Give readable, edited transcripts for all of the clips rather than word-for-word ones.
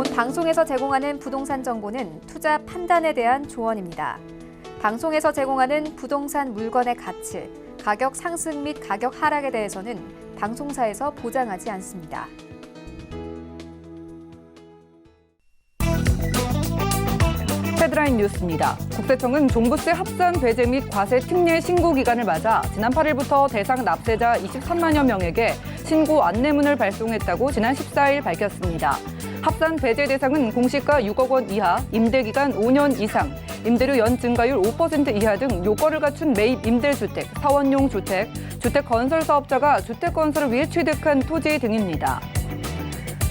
본 방송에서 제공하는 부동산 정보는 투자 판단에 대한 조언입니다. 방송에서 제공하는 부동산 물건의 가치, 가격 상승 및 가격 하락에 대해서는 방송사에서 보장하지 않습니다. 헤드라인 뉴스입니다. 국세청은 종부세 합산 배제 및 과세 특례 신고 기간을 맞아 지난 8일부터 대상 납세자 23만여 명에게 신고 안내문을 발송했다고 지난 14일 밝혔습니다. 합산 배제 대상은 공시가 6억 원 이하, 임대기간 5년 이상, 임대료 연 증가율 5% 이하 등 요건을 갖춘 매입 임대주택, 사원용 주택, 주택 건설 사업자가 주택 건설을 위해 취득한 토지 등입니다.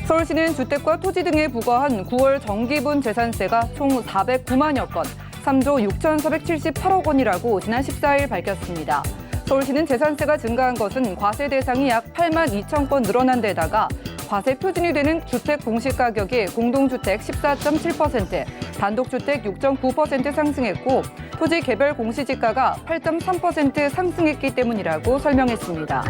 서울시는 주택과 토지 등에 부과한 9월 정기분 재산세가 총 409만여 건, 3조 6,478억 원이라고 지난 14일 밝혔습니다. 서울시는 재산세가 증가한 것은 과세 대상이 약 8만 2천 건 늘어난 데다가 과세 표준이 되는 주택 공시가격이 공동주택 14.7%, 단독주택 6.9% 상승했고 토지 개별 공시지가가 8.3% 상승했기 때문이라고 설명했습니다.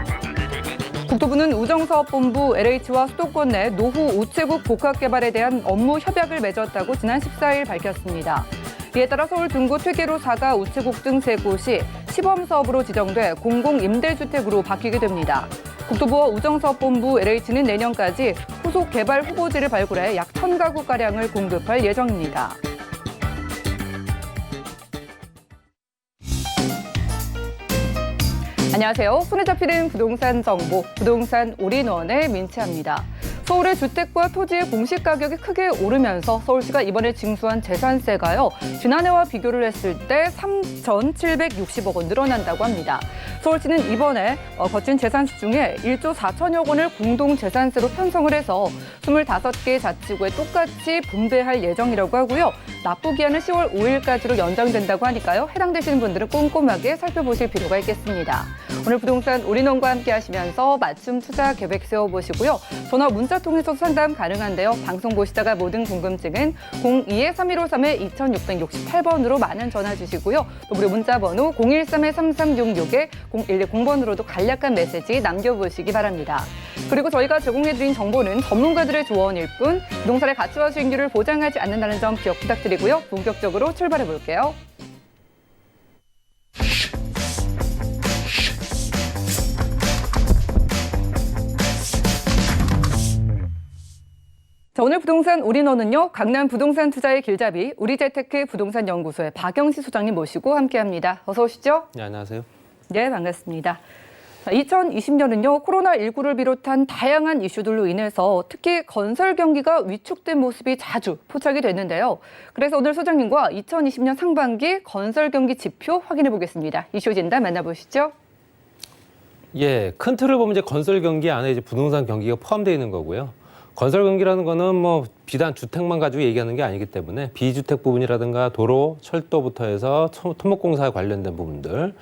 국토부는 우정사업본부 LH와 수도권 내 노후 우체국 복합개발에 대한 업무 협약을 맺었다고 지난 14일 밝혔습니다. 이에 따라 서울 중구 퇴계로 4가 우체국 등 3곳이 시범사업으로 지정돼 공공임대주택으로 바뀌게 됩니다. 국토부와 우정사업본부 LH는 내년까지 후속 개발 후보지를 발굴해 약 1,000가구가량을 공급할 예정입니다. 안녕하세요. 손에 잡히는 부동산 정보, 부동산 올인원의 민채합니다. 서울의 주택과 토지의 공시가격이 크게 오르면서 서울시가 이번에 징수한 재산세가요, 지난해와 비교를 했을 때 3,760억 원 늘어난다고 합니다. 서울시는 이번에 거친 재산세 중에 1조 4천여 원을 공동재산세로 편성을 해서 25개 자치구에 똑같이 분배할 예정이라고 하고요. 납부 기한은 10월 5일까지로 연장된다고 하니까요. 해당되시는 분들은 꼼꼼하게 살펴보실 필요가 있겠습니다. 오늘 부동산 올인원과 함께 하시면서 맞춤 투자 계획 세워보시고요. 전화 문자 통해서 상담 가능한데요. 방송 보시다가 모든 궁금증은 02-3153-2668번으로 많은 전화 주시고요. 또 무료 문자 번호 013-3366-0110번으로도 간략한 메시지 남겨보시기 바랍니다. 그리고 저희가 제공해드린 정보는 전문가들의 조언일 뿐 부동산의 가치와 수익률을 보장하지 않는다는 점 기억 부탁드리고요. 본격적으로 출발해볼게요. 자, 오늘 부동산 올인원은요, 강남 부동산 투자의 길잡이 우리재테크 부동산연구소의 박영시 소장님 모시고 함께합니다. 어서 오시죠. 네, 안녕하세요. 네, 반갑습니다. 2020년은요, 코로나19를 비롯한 다양한 이슈들로 인해서 특히 건설 경기가 위축된 모습이 자주 포착이 됐는데요. 그래서 오늘 소장님과 2020년 상반기 건설 경기 지표 확인해 보겠습니다. 이슈 진단 만나보시죠. 예, 큰 틀을 보면 이제 건설 경기 안에 이제 부동산 경기가 포함되어 있는 거고요. 건설 경기라는 거는 뭐 비단 주택만 가지고 얘기하는 게 아니기 때문에 비주택 부분이라든가 도로, 철도부터 해서 토목공사에 관련된 부분들,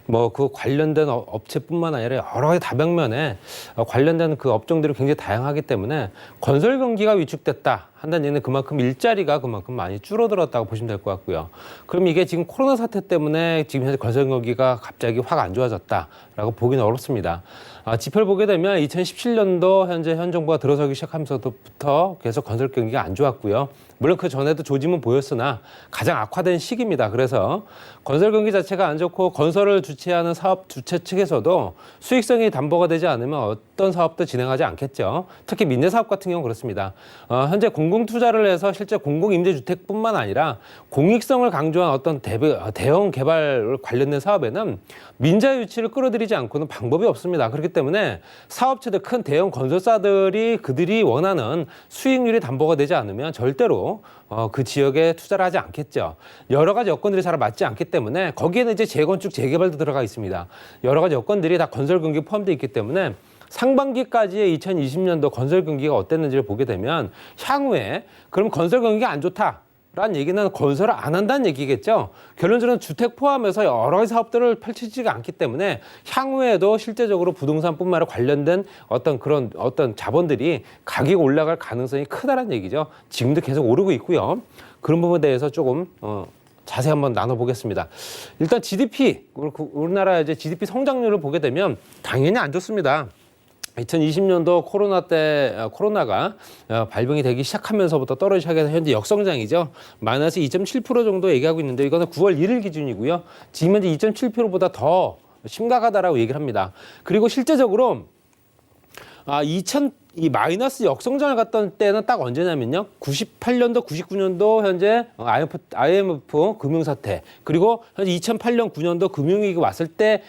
뭐 그 관련된 업체뿐만 아니라 여러 가지 다방면에 관련된 그 업종들이 굉장히 다양하기 때문에 건설 경기가 위축됐다 한다는 얘기는 그만큼 일자리가 그만큼 많이 줄어들었다고 보시면 될 것 같고요. 그럼 이게 지금 코로나 사태 때문에 지금 현재 건설 경기가 갑자기 확 안 좋아졌다라고 보기는 어렵습니다. 지표를 보게 되면 2017년도 현재 현 정부가 들어서기 시작하면서부터 계속 건설 경기가 안 좋았고요. 물론 그 전에도 조짐은 보였으나 가장 악화된 시기입니다. 그래서 건설 경기 자체가 안 좋고 건설을 주최하는 사업 주체 측에서도 수익성이 담보가 되지 않으면 어떤 사업도 진행하지 않겠죠. 특히 민재사업 같은 경우는 그렇습니다. 현재 공공투자를 해서 실제 공공임대주택뿐만 아니라 공익성을 강조한 어떤 대형 개발 관련된 사업에는 민자 유치를 끌어들이지 않고는 방법이 없습니다. 그렇기 때문에 사업체들, 큰 대형 건설사들이 그들이 원하는 수익률이 담보가 되지 않으면 절대로 그 지역에 투자를 하지 않겠죠. 여러 가지 여건들이 잘 맞지 않기 때문에 거기에는 이제 재건축, 재개발도 들어가 있습니다. 여러 가지 여건들이 다 건설 경기에 포함되어 있기 때문에 상반기까지의 2020년도 건설 경기가 어땠는지를 보게 되면 향후에 그럼 건설 경기가 안 좋다. 라는 얘기는 건설을 안 한다는 얘기겠죠. 결론적으로 주택 포함해서 여러 가지 사업들을 펼치지가 않기 때문에 향후에도 실제적으로 부동산뿐만 아니라 관련된 어떤 자본들이 가격이 올라갈 가능성이 크다는 얘기죠. 지금도 계속 오르고 있고요. 그런 부분에 대해서 조금 자세히 한번 나눠보겠습니다. 일단 GDP, 우리나라 이제 GDP 성장률을 보게 되면 당연히 안 좋습니다. 2020년도 코로나가 발병이 되기 시작하면서부터 떨어지기 시작해서 현재 역성장이죠. 마이너스 2.7% 정도 얘기하고 있는데 이거는 9월 1일 기준이고요. 지금 현재 2.7%보다 더 심각하다라고 얘기를 합니다. 그리고 실제적으로 이 마이너스 역성장을 갔던 때는 딱 언제냐면요. 98년도, 99년도 현재 IMF 금융사태 그리고 현재 2008년, 9년도 금융위기 왔을 때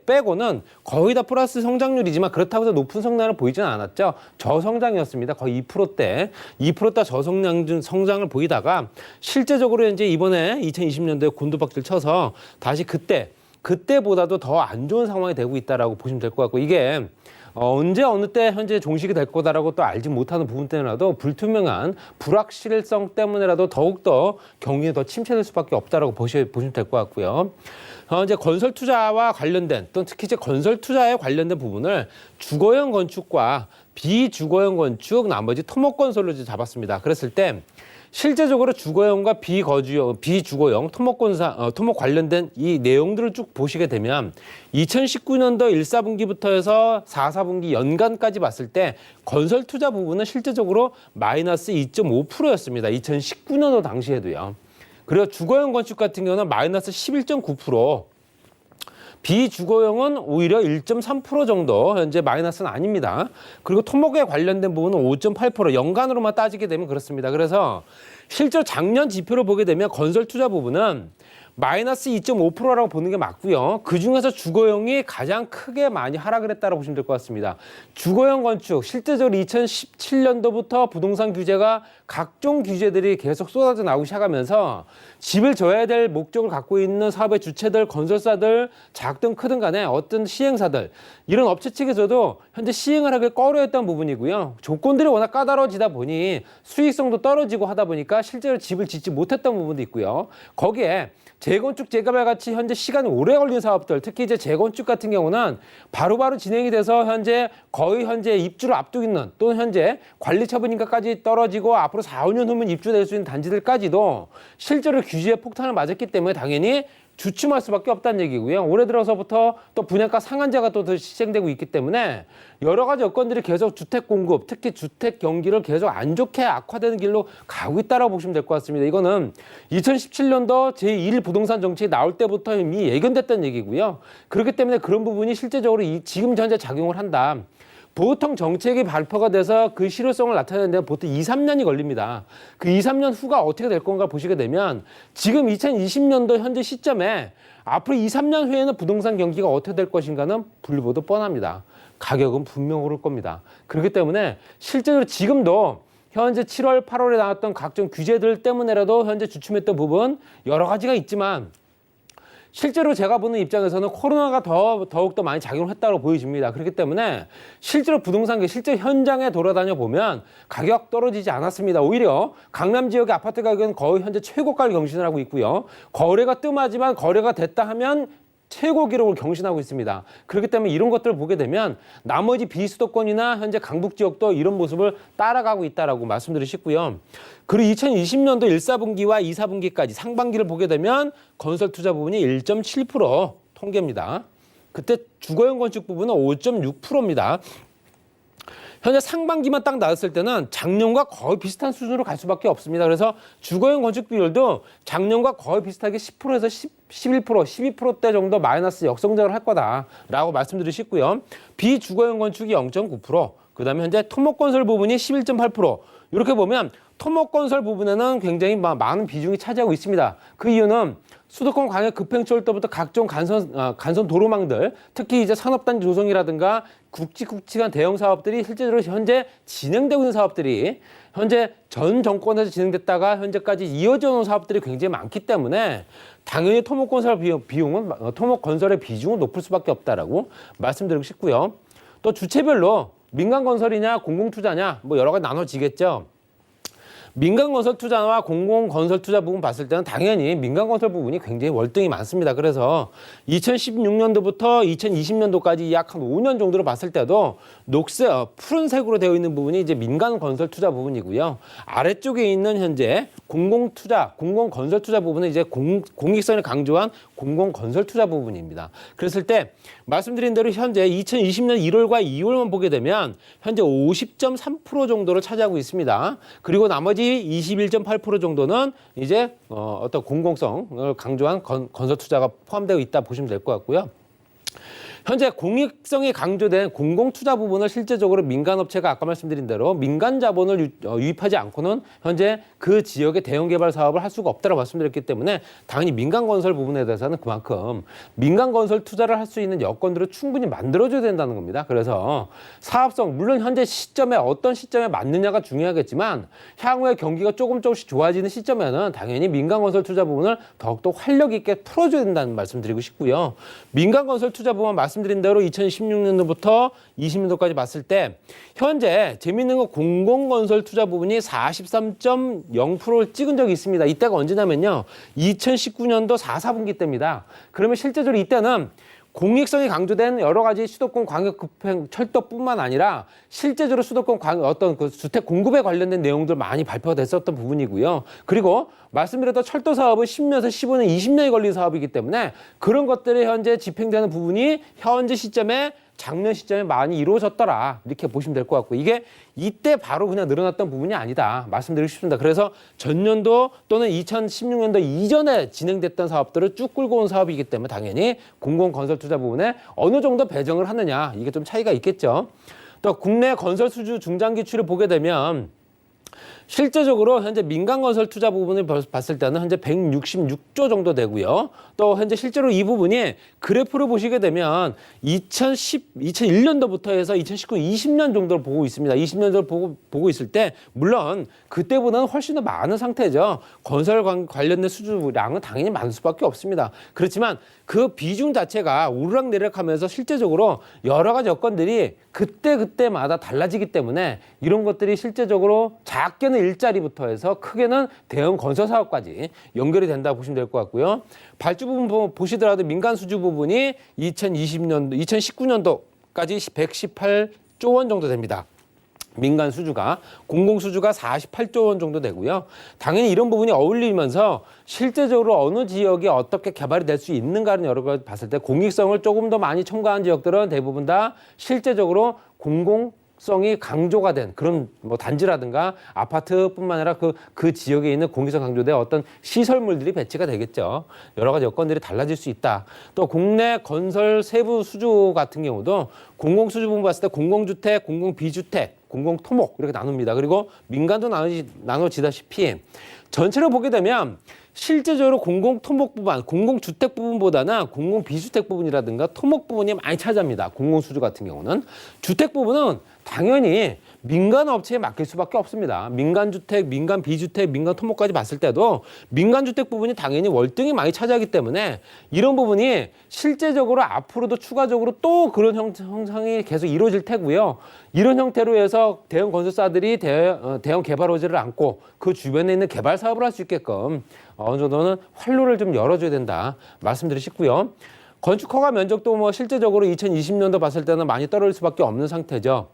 빼고는 거의 다 플러스 성장률이지만 그렇다고 해서 높은 성장을 보이지는 않았죠. 저성장이었습니다. 거의 2%대. 2%대 성장을 보이다가 실제적으로 이제 이번에 2020년도에 곤두박질 쳐서 다시 그때보다도 더 안 좋은 상황이 되고 있다라고 보시면 될 것 같고 이게 언제 어느 때 현재 종식이 될 거다라고 또 알지 못하는 부분 때문에라도 불투명한 불확실성 때문에라도 더욱더 경기가 더 침체될 수밖에 없다라고 보시면 될 것 같고요. 이제 건설 투자와 관련된 또 특히 이제 건설 투자에 관련된 부분을 주거용 건축과 비주거용 건축 나머지 토목건설로 잡았습니다. 그랬을 때 실제적으로 주거용과 비주거용 토목 관련된 이 내용들을 쭉 보시게 되면 2019년도 1, 4분기부터 해서 4, 4분기 연간까지 봤을 때 건설 투자 부분은 실제적으로 마이너스 2.5%였습니다. 2019년도 당시에도요. 그리고 주거용 건축 같은 경우는 마이너스 11.9%, 비주거용은 오히려 1.3% 정도 현재 마이너스는 아닙니다. 그리고 토목에 관련된 부분은 5.8% 연간으로만 따지게 되면 그렇습니다. 그래서 실제로 작년 지표를 보게 되면 건설 투자 부분은 마이너스 2.5%라고 보는 게 맞고요. 그중에서 주거용이 가장 크게 많이 하락을 했다고 보시면 될 것 같습니다. 주거용 건축, 실제적으로 2017년도부터 부동산 규제가 각종 규제들이 계속 쏟아져 나오기 시작하면서 집을 져야 될 목적을 갖고 있는 사업의 주체들, 건설사들, 작든 크든 간에 어떤 시행사들, 이런 업체 측에서도 현재 시행을 하기 꺼려했던 부분이고요. 조건들이 워낙 까다로워지다 보니 수익성도 떨어지고 하다 보니까 실제로 집을 짓지 못했던 부분도 있고요. 거기에 재건축, 재개발 같이 현재 시간이 오래 걸린 사업들, 특히 이제 재건축 같은 경우는 바로바로 진행이 돼서 거의 현재 입주를 앞두고 있는 또는 현재 관리 처분인가까지 떨어지고 앞으로 4, 5년 후면 입주될 수 있는 단지들까지도 실제로 규제에 폭탄을 맞았기 때문에 당연히 주춤할 수밖에 없다는 얘기고요. 올해 들어서부터 또 분양가 상한제가 또 시행되고 있기 때문에 여러 가지 여건들이 계속 주택 공급, 특히 주택 경기를 계속 안 좋게 악화되는 길로 가고 있다고 보시면 될 것 같습니다. 이거는 2017년도 제1 부동산 정책이 나올 때부터 이미 예견됐던 얘기고요. 그렇기 때문에 그런 부분이 실제적으로 지금 현재 작용을 한다. 보통 정책이 발표가 돼서 그 실효성을 나타내는 데는 보통 2, 3년이 걸립니다. 그 2, 3년 후가 어떻게 될 건가 보시게 되면 지금 2020년도 현재 시점에 앞으로 2, 3년 후에는 부동산 경기가 어떻게 될 것인가는 불보듯 뻔합니다. 가격은 분명 오를 겁니다. 그렇기 때문에 실제로 지금도 현재 7월, 8월에 나왔던 각종 규제들 때문에라도 현재 주춤했던 부분 여러 가지가 있지만 실제로 제가 보는 입장에서는 코로나가 더욱더 많이 작용을 했다고 보여집니다. 그렇기 때문에 실제로 부동산 실제 현장에 돌아다녀 보면 가격 떨어지지 않았습니다. 오히려 강남 지역의 아파트 가격은 거의 현재 최고가를 경신을 하고 있고요. 거래가 뜸하지만 거래가 됐다 하면 최고 기록을 경신하고 있습니다. 그렇기 때문에 이런 것들을 보게 되면 나머지 비수도권이나 현재 강북 지역도 이런 모습을 따라가고 있다라고 말씀드리고 싶고요. 그리고 2020년도 1, 4분기와 2, 4분기까지 상반기를 보게 되면 건설 투자 부분이 1.7% 통계입니다. 그때 주거용 건축 부분은 5.6%입니다. 현재 상반기만 딱 나왔을 때는 작년과 거의 비슷한 수준으로 갈 수밖에 없습니다. 그래서 주거용 건축 비율도 작년과 거의 비슷하게 10%에서 11%, 12%대 정도 마이너스 역성장을 할 거다라고 말씀드리고 싶고요. 비주거용 건축이 0.9%, 그다음에 현재 토목건설 부분이 11.8%. 이렇게 보면 토목건설 부분에는 굉장히 많은 비중이 차지하고 있습니다. 그 이유는 수도권 광역 급행철도부터 각종 간선 도로망들, 특히 이제 산업단지 조성이라든가 굵직굵직한 대형 사업들이 실제로 현재 진행되고 있는 사업들이 현재 전 정권에서 진행됐다가 현재까지 이어져 오는 사업들이 굉장히 많기 때문에 당연히 토목건설의 비중은 높을 수밖에 없다라고 말씀드리고 싶고요. 또 주체별로 민간건설이냐 공공투자냐 여러 가지 나눠지겠죠. 민간 건설 투자와 공공 건설 투자 부분 봤을 때는 당연히 민간 건설 부분이 굉장히 월등히 많습니다. 그래서 2016년도부터 2020년도까지 약 한 5년 정도로 봤을 때도 푸른색으로 되어 있는 부분이 이제 민간 건설 투자 부분이고요. 아래쪽에 있는 현재 공공 투자, 공공 건설 투자 부분은 이제 공익성을 강조한 공공 건설 투자 부분입니다. 그랬을 때 말씀드린 대로 현재 2020년 1월과 2월만 보게 되면 현재 50.3% 정도를 차지하고 있습니다. 그리고 나머지 21.8% 정도는 이제 어떤 공공성을 강조한 건설 투자가 포함되어 있다 보시면 될 것 같고요. 현재 공익성이 강조된 공공투자 부분을 실제적으로 민간업체가 아까 말씀드린 대로 민간 자본을 유입하지 않고는 현재 그 지역의 대형 개발 사업을 할 수가 없다고 말씀드렸기 때문에 당연히 민간 건설 부분에 대해서는 그만큼 민간 건설 투자를 할 수 있는 여건들을 충분히 만들어줘야 된다는 겁니다. 그래서 사업성, 물론 현재 시점에 어떤 시점에 맞느냐가 중요하겠지만 향후에 경기가 조금씩 좋아지는 시점에는 당연히 민간 건설 투자 부분을 더욱더 활력 있게 풀어줘야 된다는 말씀 드리고 싶고요. 민간 건설 투자 부분 말씀드린 대로 2016년도부터 20년도까지 봤을 때 현재 재미있는 건 공공건설 투자 부분이 43.0%를 찍은 적이 있습니다. 이때가 언제냐면요. 2019년도 4, 4분기 때입니다. 그러면 실제적으로 이때는 공익성이 강조된 여러 가지 수도권 광역급행 철도뿐만 아니라 실제적으로 수도권 어떤 그 주택 공급에 관련된 내용들 많이 발표가 됐었던 부분이고요. 그리고 말씀드렸던 철도 사업은 10년에서 15년, 20년이 걸린 사업이기 때문에 그런 것들이 현재 집행되는 부분이 현재 시점에 작년 시점에 많이 이루어졌더라 이렇게 보시면 될 것 같고 이게 이때 바로 그냥 늘어났던 부분이 아니다 말씀드리고 싶습니다. 그래서 전년도 또는 2016년도 이전에 진행됐던 사업들을 쭉 끌고 온 사업이기 때문에 당연히 공공건설투자 부분에 어느 정도 배정을 하느냐 이게 좀 차이가 있겠죠. 또 국내 건설 수주 중장기치를 보게 되면 실제적으로 현재 민간 건설 투자 부분을 봤을 때는 현재 166조 정도 되고요. 또 현재 실제로 이 부분이 그래프를 보시게 되면 2001년도부터 해서 2019, 20년 정도를 보고 있습니다. 20년 정도 보고 있을 때 물론 그때보다는 훨씬 더 많은 상태죠. 건설 관련된 수주량은 당연히 많을 수밖에 없습니다. 그렇지만 그 비중 자체가 오르락내리락하면서 실제적으로 여러 가지 여건들이 그때마다 달라지기 때문에 이런 것들이 실제적으로 작게는 일자리부터 해서 크게는 대형 건설 사업까지 연결이 된다고 보시면 될 것 같고요. 발주 부분 보시더라도 민간 수주 부분이 2019년도까지 118조 원 정도 됩니다. 민간 수주가, 공공 수주가 48조 원 정도 되고요. 당연히 이런 부분이 어울리면서 실제적으로 어느 지역이 어떻게 개발이 될 수 있는가는 여러 가지 봤을 때 공익성을 조금 더 많이 첨가한 지역들은 대부분 다 실제적으로 공공성이 강조가 된 그런 뭐 단지라든가 아파트뿐만 아니라 그 지역에 있는 공익성 강조된 어떤 시설물들이 배치가 되겠죠. 여러 가지 여건들이 달라질 수 있다. 또 국내 건설 세부 수주 같은 경우도 공공 수주 부분 봤을 때 공공주택, 공공비주택, 공공토목 이렇게 나눕니다. 그리고 민간도 나눠지다시피 전체를 보게 되면 실제적으로 공공토목 부분, 공공주택 부분보다는 공공비주택 부분이라든가 토목 부분이 많이 차지합니다. 공공수주 같은 경우는. 주택 부분은 당연히 민간 업체에 맡길 수밖에 없습니다. 민간주택, 민간비주택, 민간토목까지 봤을 때도 민간주택 부분이 당연히 월등히 많이 차지하기 때문에 이런 부분이 실제적으로 앞으로도 추가적으로 또 그런 형상이 계속 이루어질 테고요. 이런 형태로 해서 대형 건설사들이 대형 개발 호재를 안고 그 주변에 있는 개발 사업을 할 수 있게끔 어느 정도는 활로를 좀 열어줘야 된다 말씀드리고 싶고요. 건축 허가 면적도 뭐 실제적으로 2020년도 봤을 때는 많이 떨어질 수밖에 없는 상태죠.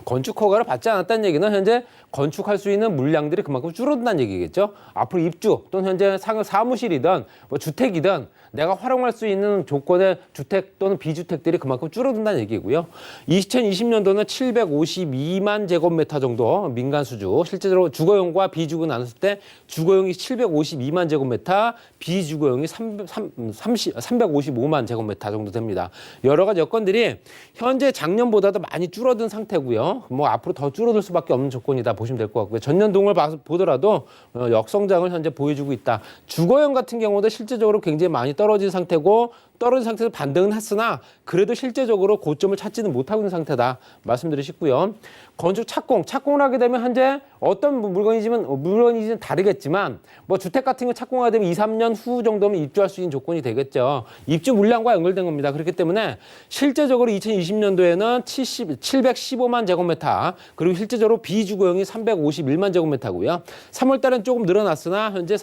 건축 허가를 받지 않았다는 얘기는 현재 건축할 수 있는 물량들이 그만큼 줄어든다는 얘기겠죠. 앞으로 입주 또는 현재 사무실이든 뭐 주택이든 내가 활용할 수 있는 조건의 주택 또는 비주택들이 그만큼 줄어든다는 얘기고요. 2020년도는 752만 제곱미터 정도 민간 수주, 실제로 주거용과 비주거 나눴을 때 주거용이 752만 제곱미터, 비주거용이 355만 제곱미터 정도 됩니다. 여러 가지 여건들이 현재 작년보다도 많이 줄어든 상태고요. 뭐 앞으로 더 줄어들 수밖에 없는 조건이다 보시면 될 것 같고요. 전년 동을 보더라도 역성장을 현재 보여주고 있다. 주거용 같은 경우도 실제적으로 굉장히 많이 떨어진 상태고 떨어진 상태에서 반등은 했으나 그래도 실제적으로 고점을 찾지는 못하고 있는 상태다 말씀드리고 싶고요. 건축 착공을 하게 되면 현재 어떤 물건이지는 다르겠지만 뭐 주택 같은 거 착공하게 되면 2, 3년 후 정도면 입주할 수 있는 조건이 되겠죠. 입주 물량과 연결된 겁니다. 그렇기 때문에 실제적으로 2020년도에는 715만 제곱미터 그리고 실제적으로 비주거용이 351만 제곱미터고요. 3월 달은 조금 늘어났으나 현재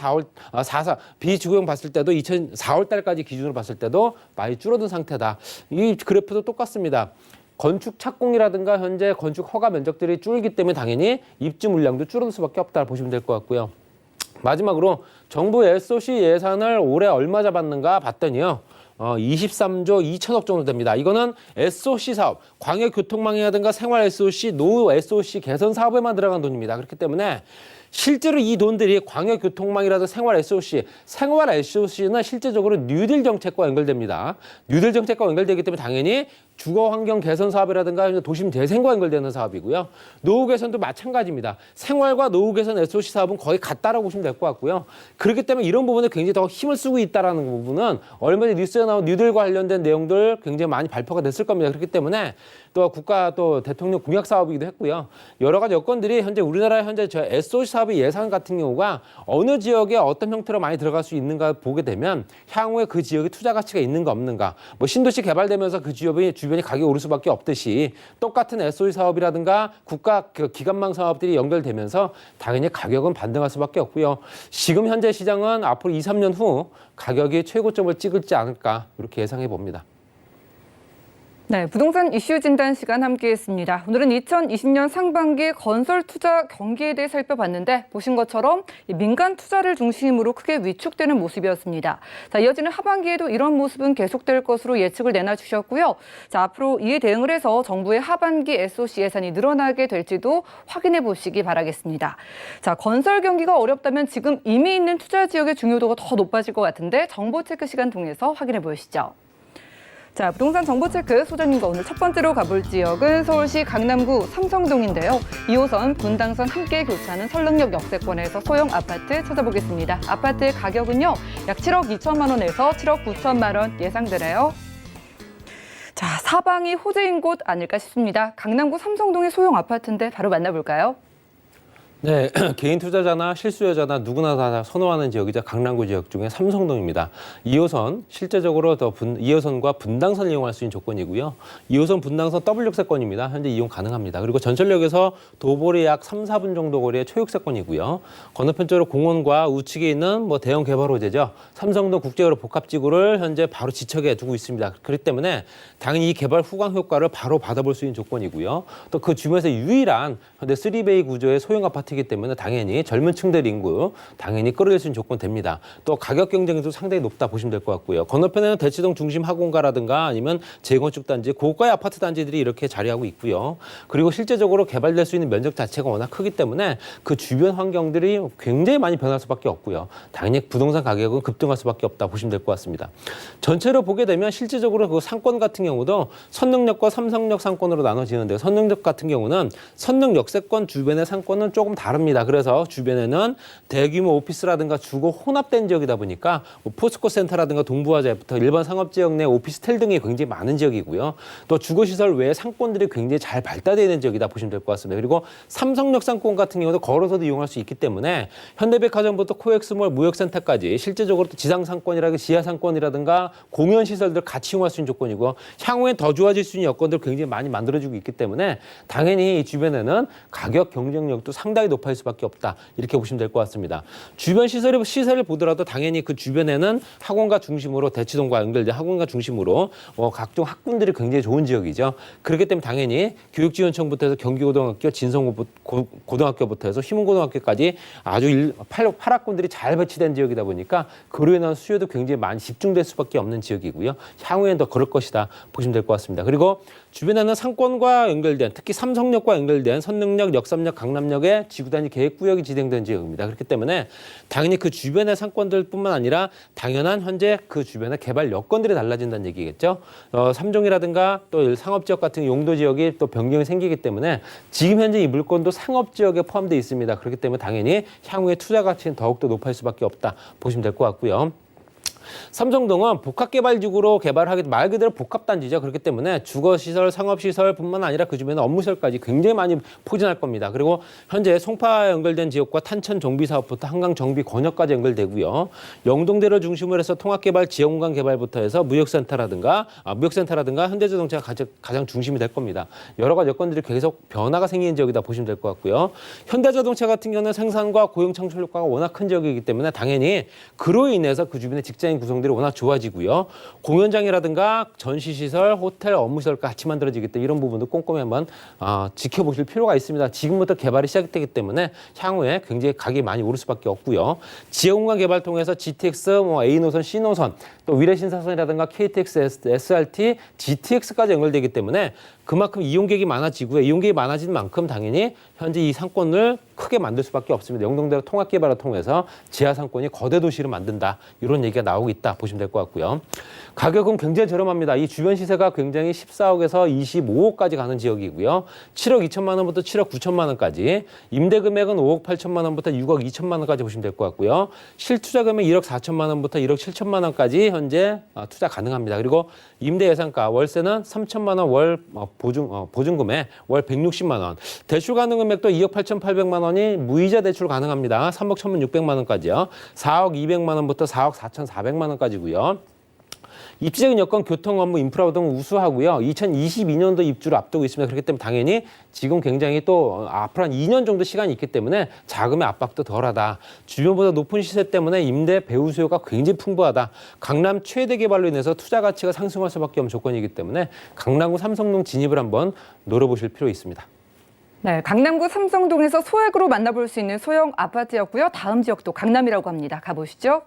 비주거용 봤을 때도 4월 달까지 기준으로 봤을 때도 많이 줄어든 상태다. 이 그래프도 똑같습니다. 건축 착공이라든가 현재 건축 허가 면적들이 줄기 때문에 당연히 입주 물량도 줄어들 수밖에 없다 보시면 될 것 같고요. 마지막으로 정부 SOC 예산을 올해 얼마 잡았는가 봤더니요. 23조 2천억 정도 됩니다. 이거는 SOC 사업, 광역교통망이라든가 생활 SOC, 노후 SOC 개선 사업에만 들어간 돈입니다. 그렇기 때문에 실제로 이 돈들이 광역교통망이라든가 생활 SOC는 실제적으로 뉴딜 정책과 연결됩니다. 뉴딜 정책과 연결되기 때문에 당연히 주거 환경 개선 사업이라든가 도심 재생과 연결되는 사업이고요. 노후 개선도 마찬가지입니다. 생활과 노후 개선 SOC 사업은 거의 같다라고 보시면 될 것 같고요. 그렇기 때문에 이런 부분에 굉장히 더 힘을 쓰고 있다라는 부분은 얼마 전에 뉴스에 나온 뉴딜과 관련된 내용들 굉장히 많이 발표가 됐을 겁니다. 그렇기 때문에 또 국가 또 대통령 공약 사업이기도 했고요. 여러 가지 여건들이 현재 우리나라의 현재 저 SOC 사업의 예산 같은 경우가 어느 지역에 어떤 형태로 많이 들어갈 수 있는가 보게 되면 향후에 그 지역에 투자 가치가 있는가 없는가 뭐 신도시 개발되면서 그 지역이 주변이 가격이 오를 수밖에 없듯이 똑같은 SOC 사업이라든가 국가 기관망 사업들이 연결되면서 당연히 가격은 반등할 수밖에 없고요. 지금 현재 시장은 앞으로 2, 3년 후 가격이 최고점을 찍을지 않을까 이렇게 예상해 봅니다. 네, 부동산 이슈 진단 시간 함께했습니다. 오늘은 2020년 상반기 건설 투자 경기에 대해 살펴봤는데 보신 것처럼 민간 투자를 중심으로 크게 위축되는 모습이었습니다. 자, 이어지는 하반기에도 이런 모습은 계속될 것으로 예측을 내놔주셨고요. 자, 앞으로 이에 대응을 해서 정부의 하반기 SOC 예산이 늘어나게 될지도 확인해 보시기 바라겠습니다. 자, 건설 경기가 어렵다면 지금 이미 있는 투자 지역의 중요도가 더 높아질 것 같은데 정보 체크 시간 통해서 확인해 보시죠. 자, 부동산 정보체크 소장님과 오늘 첫 번째로 가볼 지역은 서울시 강남구 삼성동인데요. 2호선, 분당선 함께 교차하는 설릉역 역세권에서 소형 아파트 찾아보겠습니다. 아파트의 가격은요, 약 7억 2천만 원에서 7억 9천만 원 예상되네요. 자, 사방이 호재인 곳 아닐까 싶습니다. 강남구 삼성동의 소형 아파트인데 바로 만나볼까요? 네, 개인 투자자나 실수요자나 누구나 다 선호하는 지역이자 강남구 지역 중에 삼성동입니다. 2호선 실제적으로 2호선과 분당선을 이용할 수 있는 조건이고요. 2호선 분당선 W역세권입니다. 현재 이용 가능합니다. 그리고 전철역에서 도보리 약 3, 4분 정도 거리의 초역세권이고요. 건너편 쪽으로 공원과 우측에 있는 대형 개발 호재죠. 삼성동 국제도로 복합지구를 현재 바로 지척에 두고 있습니다. 그렇기 때문에 당연히 이 개발 후광 효과를 바로 받아볼 수 있는 조건이고요. 또 그 주변에서 유일한 현대 3베이 구조의 소형 아파트 이기 때문에 당연히 젊은 층들 인구 당연히 끌어낼 수 있는 조건 됩니다. 또 가격 경쟁도 상당히 높다 보시면 될 것 같고요. 건너편에는 대치동 중심 학원가라든가 아니면 재건축 단지, 고가의 아파트 단지들이 이렇게 자리하고 있고요. 그리고 실제적으로 개발될 수 있는 면적 자체가 워낙 크기 때문에 그 주변 환경들이 굉장히 많이 변할 수밖에 없고요. 당연히 부동산 가격은 급등할 수밖에 없다 보시면 될 것 같습니다. 전체로 보게 되면 실제적으로 그 상권 같은 경우도 선릉역과 삼성역 상권으로 나눠지는데요. 선릉역 같은 경우는 선릉 역세권 주변의 상권은 조금 다릅니다. 그래서 주변에는 대규모 오피스라든가 주거 혼합된 지역이다 보니까 포스코 센터라든가 동부화재부터 일반 상업지역 내 오피스텔 등이 굉장히 많은 지역이고요. 또 주거시설 외에 상권들이 굉장히 잘 발달되어 있는 지역이다 보시면 될 것 같습니다. 그리고 삼성역 상권 같은 경우도 걸어서도 이용할 수 있기 때문에 현대백화점부터 코엑스몰, 무역센터까지 실제적으로 또 지상상권이라든가 지하상권이라든가 공연시설들 같이 이용할 수 있는 조건이고 향후에 더 좋아질 수 있는 여건들 굉장히 많이 만들어지고 있기 때문에 당연히 이 주변에는 가격 경쟁력도 상당히 높아질 수밖에 없다. 이렇게 보시면 될 것 같습니다. 주변 시설을 보더라도 당연히 그 주변에는 학원가 중심으로 대치동과 연결된 학원가 중심으로 각종 학군들이 굉장히 좋은 지역이죠. 그렇기 때문에 당연히 교육지원청부터 해서 경기고등학교, 진성고등학교부터 해서 휘문고등학교까지 아주 8학군들이 잘 배치된 지역이다 보니까 그로 인한 수요도 굉장히 많이 집중될 수밖에 없는 지역이고요. 향후에는 더 그럴 것이다 보시면 될 것 같습니다. 그리고 주변에는 상권과 연결된 특히 삼성역과 연결된 선릉역, 역삼역, 강남역의 지구단위 계획구역이 지정된 지역입니다. 그렇기 때문에 당연히 그 주변의 상권들뿐만 아니라 당연한 현재 그 주변의 개발 여건들이 달라진다는 얘기겠죠. 삼종이라든가 또 상업지역 같은 용도지역이 또 변경이 생기기 때문에 지금 현재 이 물건도 상업지역에 포함되어 있습니다. 그렇기 때문에 당연히 향후에 투자 가치는 더욱더 높아질 수밖에 없다 보시면 될 것 같고요. 삼성동은 복합개발지구로 개발하기 말 그대로 복합단지죠. 그렇기 때문에 주거시설, 상업시설뿐만 아니라 그 주변에 업무시설까지 굉장히 많이 포진할 겁니다. 그리고 현재 송파 연결된 지역과 탄천 정비 사업부터 한강 정비 권역까지 연결되고요. 영동대로 중심으로 해서 통합개발, 지역공간 개발부터 해서 무역센터라든가 현대자동차가 가장 중심이 될 겁니다. 여러 가지 여건들이 계속 변화가 생기는 지역이다 보시면 될 것 같고요. 현대자동차 같은 경우는 생산과 고용 창출 효과가 워낙 큰 지역이기 때문에 당연히 그로 인해서 그 주변의 직장인 구성들이 워낙 좋아지고요. 공연장이라든가 전시시설, 호텔, 업무시설과 같이 만들어지기 때문에 이런 부분도 꼼꼼히 한번 지켜보실 필요가 있습니다. 지금부터 개발이 시작되기 때문에 향후에 굉장히 가격이 많이 오를 수밖에 없고요. 지역공간 개발 통해서 GTX, A노선, C노선, 또 위례신사선이라든가 KTX, SRT, GTX까지 연결되기 때문에 그만큼 이용객이 많아지고요. 이용객이 많아진 만큼 당연히 현재 이 상권을 크게 만들 수밖에 없습니다. 영동대로 통합개발을 통해서 지하 상권이 거대 도시를 만든다. 이런 얘기가 나오고 있다 보시면 될 것 같고요. 가격은 굉장히 저렴합니다. 이 주변 시세가 굉장히 14억에서 25억까지 가는 지역이고요. 7억 2천만 원부터 7억 9천만 원까지. 임대 금액은 5억 8천만 원부터 6억 2천만 원까지 보시면 될 것 같고요. 실투자 금액 1억 4천만 원부터 1억 7천만 원까지 현재 투자 가능합니다. 그리고 임대 예상가 월세는 3천만 원 월 보증금에 월 160만 원. 대출 가능 금액도 2억 8,800만 원이 무이자 대출 가능합니다. 3억 1,600만 원까지요. 4억 200만 원부터 4억 4,400만 원까지고요. 입지적인 여건, 교통, 업무, 인프라 등 우수하고요. 2022년도 입주를 앞두고 있습니다. 그렇기 때문에 당연히 지금 굉장히 또 앞으로 한 2년 정도 시간이 있기 때문에 자금의 압박도 덜하다. 주변보다 높은 시세 때문에 임대 배후 수요가 굉장히 풍부하다. 강남 최대 개발로 인해서 투자 가치가 상승할 수밖에 없는 조건이기 때문에 강남구 삼성동 진입을 한번 노려보실 필요 있습니다. 네, 강남구 삼성동에서 소액으로 만나볼 수 있는 소형 아파트였고요. 다음 지역도 강남이라고 합니다. 가보시죠.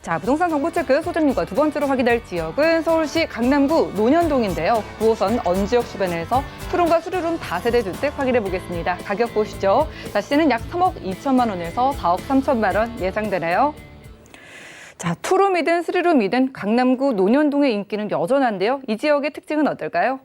자, 부동산 정보 체크 소장님과 두 번째로 확인할 지역은 서울시 강남구 논현동인데요. 9호선 언지역 주변에서 투룸과 수리룸 다세대 주택 확인해 보겠습니다. 가격 보시죠. 자, 시세는 약 3억 2천만 원에서 4억 3천만 원 예상되네요. 자, 투룸이든 수리룸이든 강남구 논현동의 인기는 여전한데요. 이 지역의 특징은 어떨까요?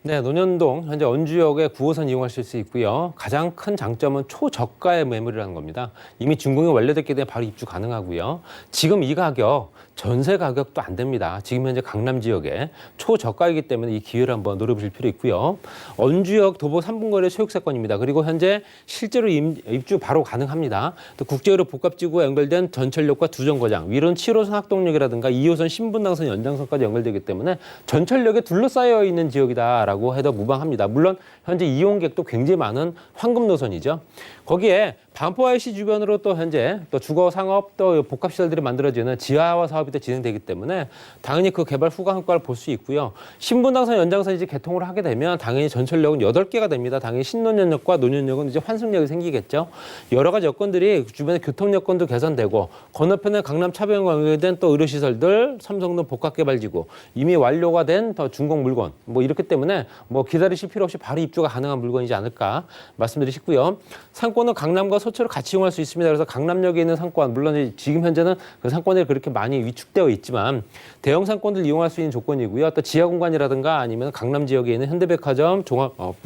네, 논현동 현재 언주역에 9호선 이용하실 수 있고요. 가장 큰 장점은 초저가의 매물이라는 겁니다. 이미 준공이 완료됐기 때문에 바로 입주 가능하고요. 지금 이 가격 전세 가격도 안 됩니다. 지금 현재 강남 지역에 초저가이기 때문에 이 기회를 한번 노려보실 필요 있고요. 언주역 도보 3분거리 소유세권입니다. 그리고 현재 실제로 입주 바로 가능합니다. 또 국제의료 복합지구와 연결된 전철역과 두정거장, 위로는 7호선 학동역이라든가 2호선 신분당선 연장선까지 연결되기 때문에 전철역에 둘러싸여 있는 지역이다라고 해도 무방합니다. 물론 현재 이용객도 굉장히 많은 황금 노선이죠. 거기에 반포 IC 주변으로 또 현재 또 주거 상업 또 복합시설들이 만들어지는 지하화 사업이 또 진행되기 때문에 당연히 그 개발 후가 효과를 볼 수 있고요. 신분당선 연장선이 이제 개통을 하게 되면 당연히 전철역은 8개가 됩니다. 당연히 신논현역과 논현역은 이제 환승역이 생기겠죠. 여러 가지 여건들이 주변의 교통 여건도 개선되고 건너편에 강남 차변과 연결된 또 의료시설들, 삼성동 복합개발지구 이미 완료가 된 더 준공 물건 뭐 이렇기 때문에 뭐 기다리실 필요 없이 바로 입주가 가능한 물건이지 않을까 말씀드리시고요. 상권은 강남과 서초를 같이 이용할 수 있습니다. 그래서 강남역에 있는 상권, 물론 지금 현재는 그 상권이 그렇게 많이 위축되어 있지만 대형 상권들 이용할 수 있는 조건이고요. 또 지하 공간이라든가 아니면 강남 지역에 있는 현대백화점,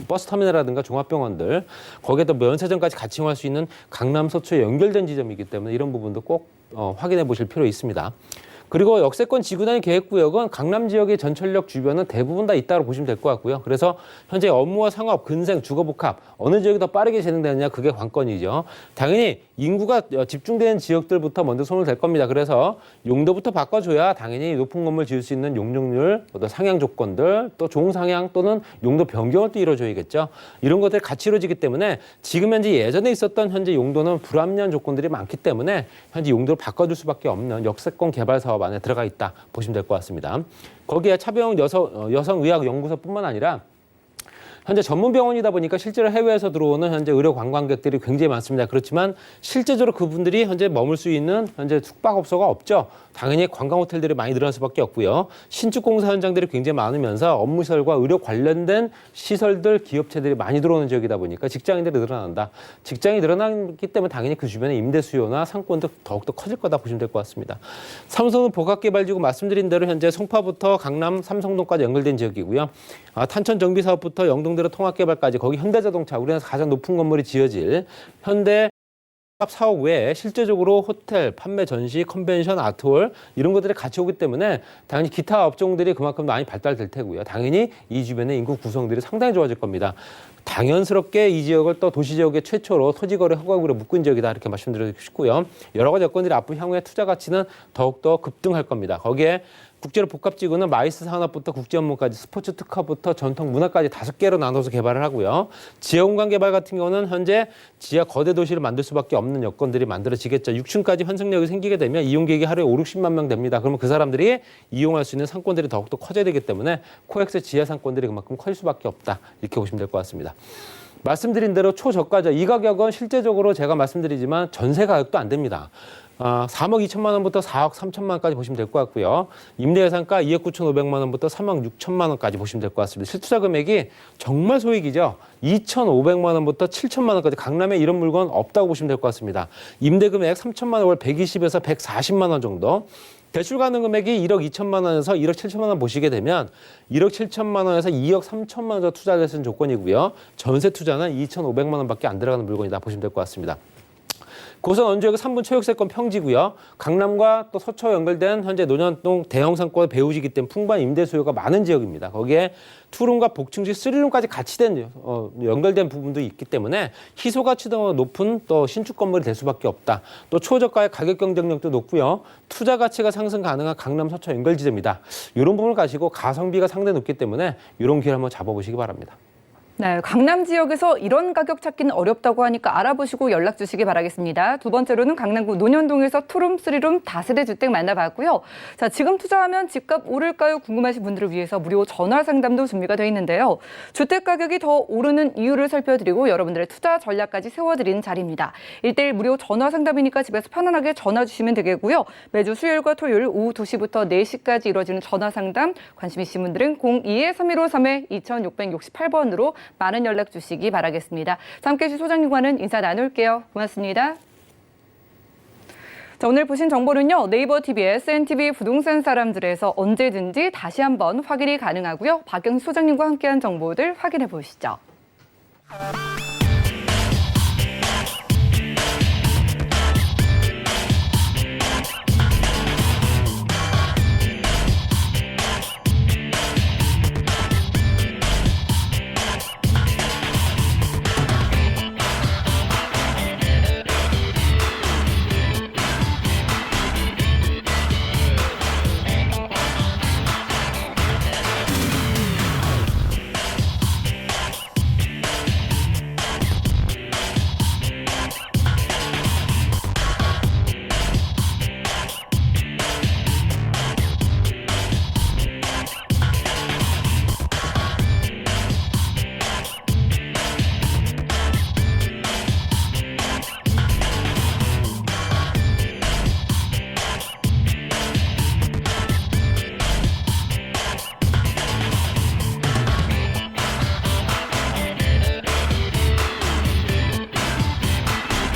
버스터미널이라든가 종합병원들, 거기에 또 면세점까지 같이 이용할 수 있는 강남 서초에 연결된 지점이기 때문에 이런 부분도 꼭 확인해 보실 필요 있습니다. 그리고 역세권 지구단위 계획구역은 강남 지역의 전철역 주변은 대부분 다 있다고 보시면 될 것 같고요. 그래서 현재 업무와 상업, 근생, 주거복합 어느 지역이 더 빠르게 진행되느냐 그게 관건이죠. 당연히 인구가 집중되는 지역들부터 먼저 손을 댈 겁니다. 그래서 용도부터 바꿔줘야 당연히 높은 건물 지을 수 있는 용적률, 어떤 상향 조건들, 또 종상향 또는 용도 변경을 또 이루어줘야겠죠. 이런 것들이 같이 이루어지기 때문에 지금 현재 예전에 있었던 현재 용도는 불합리한 조건들이 많기 때문에 현재 용도를 바꿔줄 수밖에 없는 역세권 개발 사업 안에 들어가 있다 보시면 될 것 같습니다. 거기에 차병 여성의학연구소뿐만 아니라 현재 전문 병원이다 보니까 실제로 해외에서 들어오는 현재 의료 관광객들이 굉장히 많습니다. 그렇지만 실제적으로 그분들이 현재 머물 수 있는 현재 숙박업소가 없죠. 당연히 관광 호텔들이 많이 늘어날 수밖에 없고요. 신축 공사 현장들이 굉장히 많으면서 업무시설과 의료 관련된 시설들, 기업체들이 많이 들어오는 지역이다 보니까 직장인들이 늘어난다. 직장이 늘어나기 때문에 당연히 그 주변에 임대 수요나 상권도 더욱더 커질 거다 보시면 될 것 같습니다. 삼성은 복합개발지구 말씀드린 대로 현재 송파부터 강남, 삼성동까지 연결된 지역이고요. 탄천 정비 사업부터 영동대로 통합개발까지 거기 현대자동차 우리나라에서 가장 높은 건물이 지어질 현대 사업 외에 실제적으로 호텔, 판매 전시, 컨벤션, 아트홀 이런 것들이 같이 오기 때문에 당연히 기타 업종들이 그만큼 많이 발달될 테고요. 당연히 이 주변의 인구 구성들이 상당히 좋아질 겁니다. 당연스럽게 이 지역을 또 도시 지역의 최초로 토지거래 허가구로 묶은 지역이다 이렇게 말씀드리고 싶고요. 여러 가지 여건들이 앞으로 향후에 투자 가치는 더욱더 급등할 겁니다. 거기에 국제로 복합지구는 마이스 산업부터 국제 업무까지 스포츠 특화부터 전통 문화까지 5개로 나눠서 개발을 하고요. 지하공간 개발 같은 경우는 현재 지하 거대 도시를 만들 수밖에 없는 여건들이 만들어지겠죠. 6층까지 환승역이 생기게 되면 이용객이 하루에 5, 60만 명 됩니다. 그러면 그 사람들이 이용할 수 있는 상권들이 더욱더 커져야 되기 때문에 코엑스 지하 상권들이 그만큼 커질 수밖에 없다. 이렇게 보시면 될 것 같습니다. 말씀드린 대로 초저가죠. 이 가격은 실제적으로 제가 말씀드리지만 전세 가격도 안 됩니다. 3억 2천만 원부터 4억 3천만 원까지 보시면 될 것 같고요. 임대 예상가 2억 9,500만 원부터 3억 6천만 원까지 보시면 될 것 같습니다. 실투자 금액이 정말 소액이죠. 2,500만 원부터 7천만 원까지 강남에 이런 물건 없다고 보시면 될 것 같습니다. 임대 금액 3천만 원 월 120에서 140만 원 정도. 대출 가능 금액이 1억 2천만 원에서 1억 7천만 원 보시게 되면 1억 7천만 원에서 2억 3천만 원 정도 투자를 했는 조건이고요. 전세 투자는 2,500만 원밖에 안 들어가는 물건이다 보시면 될 것 같습니다. 고선 원주역의 3분 초역세권 평지고요. 강남과 또 서초 연결된 현재 논현동 대형 상권의 배후지기 때문에 풍부한 임대 수요가 많은 지역입니다. 거기에 투룸과 복층지 3룸까지 같이 연결된 부분도 있기 때문에 희소 가치도 높은 또 신축 건물이 될 수밖에 없다. 또 초저가의 가격 경쟁력도 높고요. 투자 가치가 상승 가능한 강남 서초 연결 지대입니다. 이런 부분을 가지고 가성비가 상당히 높기 때문에 이런 기회를 한번 잡아보시기 바랍니다. 네, 강남 지역에서 이런 가격 찾기는 어렵다고 하니까 알아보시고 연락 주시기 바라겠습니다. 두 번째로는 강남구 논현동에서 투룸, 3룸 다세대 주택 만나봤고요. 자, 지금 투자하면 집값 오를까요? 궁금하신 분들을 위해서 무료 전화 상담도 준비가 되어 있는데요. 주택 가격이 더 오르는 이유를 살펴드리고 여러분들의 투자 전략까지 세워드리는 자리입니다. 1:1 무료 전화 상담이니까 집에서 편안하게 전화 주시면 되겠고요. 매주 수요일과 토요일 오후 2시부터 4시까지 이루어지는 전화 상담 관심 있으신 분들은 02-3153-2668번으로 많은 연락 주시기 바라겠습니다. 자, 함께해 주신 소장님과는 인사 나눌게요. 고맙습니다. 자, 오늘 보신 정보는요. 네이버 TV의 SNTV 부동산 사람들에서 언제든지 다시 한번 확인이 가능하고요. 박경수 소장님과 함께한 정보들 확인해 보시죠.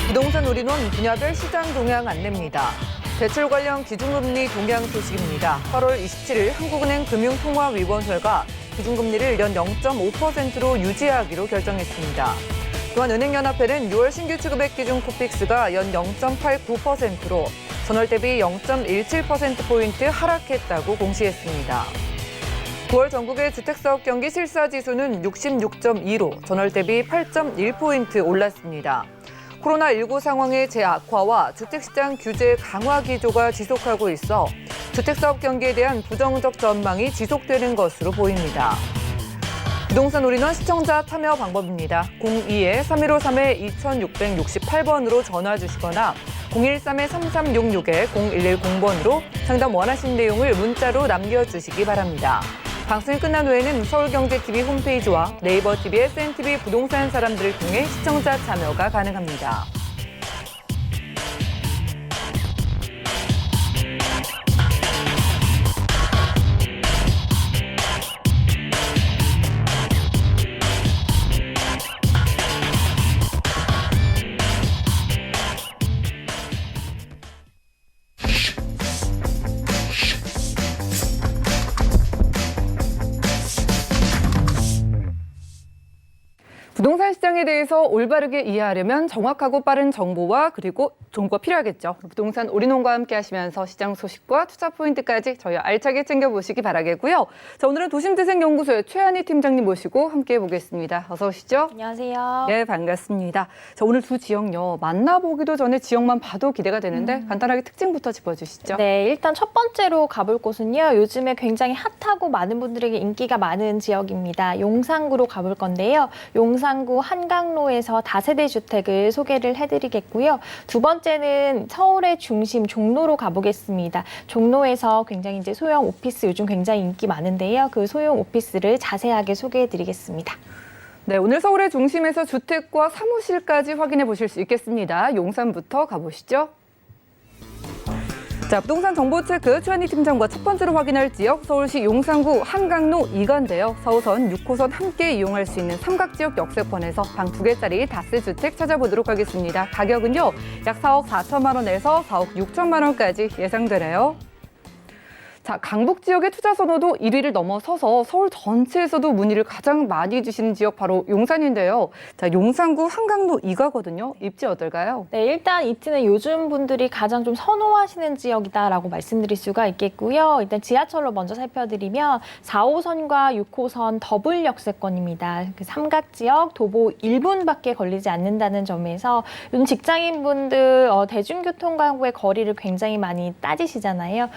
부동산 올인원 분야별 시장 동향 안내입니다. 대출 관련 기준금리 동향 소식입니다. 8월 27일 한국은행 금융통화위원회가 기준금리를 연 0.5%로 유지하기로 결정했습니다. 또한 은행연합회는 6월 신규 취급액 기준 코픽스가 연 0.89%로 전월 대비 0.17%포인트 하락했다고 공시했습니다. 9월 전국의 주택사업 경기 실사지수는 66.2로 전월 대비 8.1포인트 올랐습니다. 코로나19 상황의 재악화와 주택시장 규제 강화 기조가 지속하고 있어 주택사업 경기에 대한 부정적 전망이 지속되는 것으로 보입니다. 부동산 올인원 시청자 참여 방법입니다. 02-3153-2668번으로 전화 주시거나 013-3366-0110번으로 상담 원하신 내용을 문자로 남겨주시기 바랍니다. 방송이 끝난 후에는 서울경제TV 홈페이지와 네이버 TV, SNTV 부동산 사람들을 통해 시청자 참여가 가능합니다. 부동산 시장에 대해서 올바르게 이해하려면 정확하고 빠른 정보와 그리고 정보가 필요하겠죠. 부동산 올인원과 함께 하시면서 시장 소식과 투자 포인트까지 저희 알차게 챙겨보시기 바라겠고요. 자, 오늘은 도심재생연구소의 최한희 팀장님 모시고 함께 해보겠습니다. 어서 오시죠. 안녕하세요. 네, 반갑습니다. 자, 오늘 두 지역요. 만나보기도 전에 지역만 봐도 기대가 되는데 간단하게 특징부터 짚어주시죠. 네, 일단 첫 번째로 가볼 곳은요. 요즘에 굉장히 핫하고 많은 분들에게 인기가 많은 지역입니다. 용산구로 가볼 건데요. 용산구 한강로에서 다세대 주택을 소개를 해드리겠고요. 두 번째는 서울의 중심 종로로 가보겠습니다. 종로에서 굉장히 이제 소형 오피스 요즘 굉장히 인기 많은데요. 그 소형 오피스를 자세하게 소개해드리겠습니다. 네, 오늘 서울의 중심에서 주택과 사무실까지 확인해 보실 수 있겠습니다. 용산부터 가보시죠. 자, 부동산 정보 체크 최한희 팀장과 첫 번째로 확인할 지역 서울시 용산구 한강로 2가인데요. 4호선, 6호선 함께 이용할 수 있는 삼각지역 역세권에서 방 2개짜리 다세주택 찾아보도록 하겠습니다. 가격은요, 약 4억 4천만 원에서 4억 6천만 원까지 예상되네요. 자, 강북 지역의 투자 선호도 1위를 넘어서서 서울 전체에서도 문의를 가장 많이 주시는 지역 바로 용산인데요. 자, 용산구 한강로 2가거든요. 입지 어떨까요? 네, 일단 입지는 요즘 분들이 가장 좀 선호하시는 지역이다라고 말씀드릴 수가 있겠고요. 일단 지하철로 먼저 살펴드리면 4호선과 6호선 더블 역세권입니다. 그 삼각지역 도보 1분밖에 걸리지 않는다는 점에서 요즘 직장인분들 대중교통과의 거리를 굉장히 많이 따지시잖아요.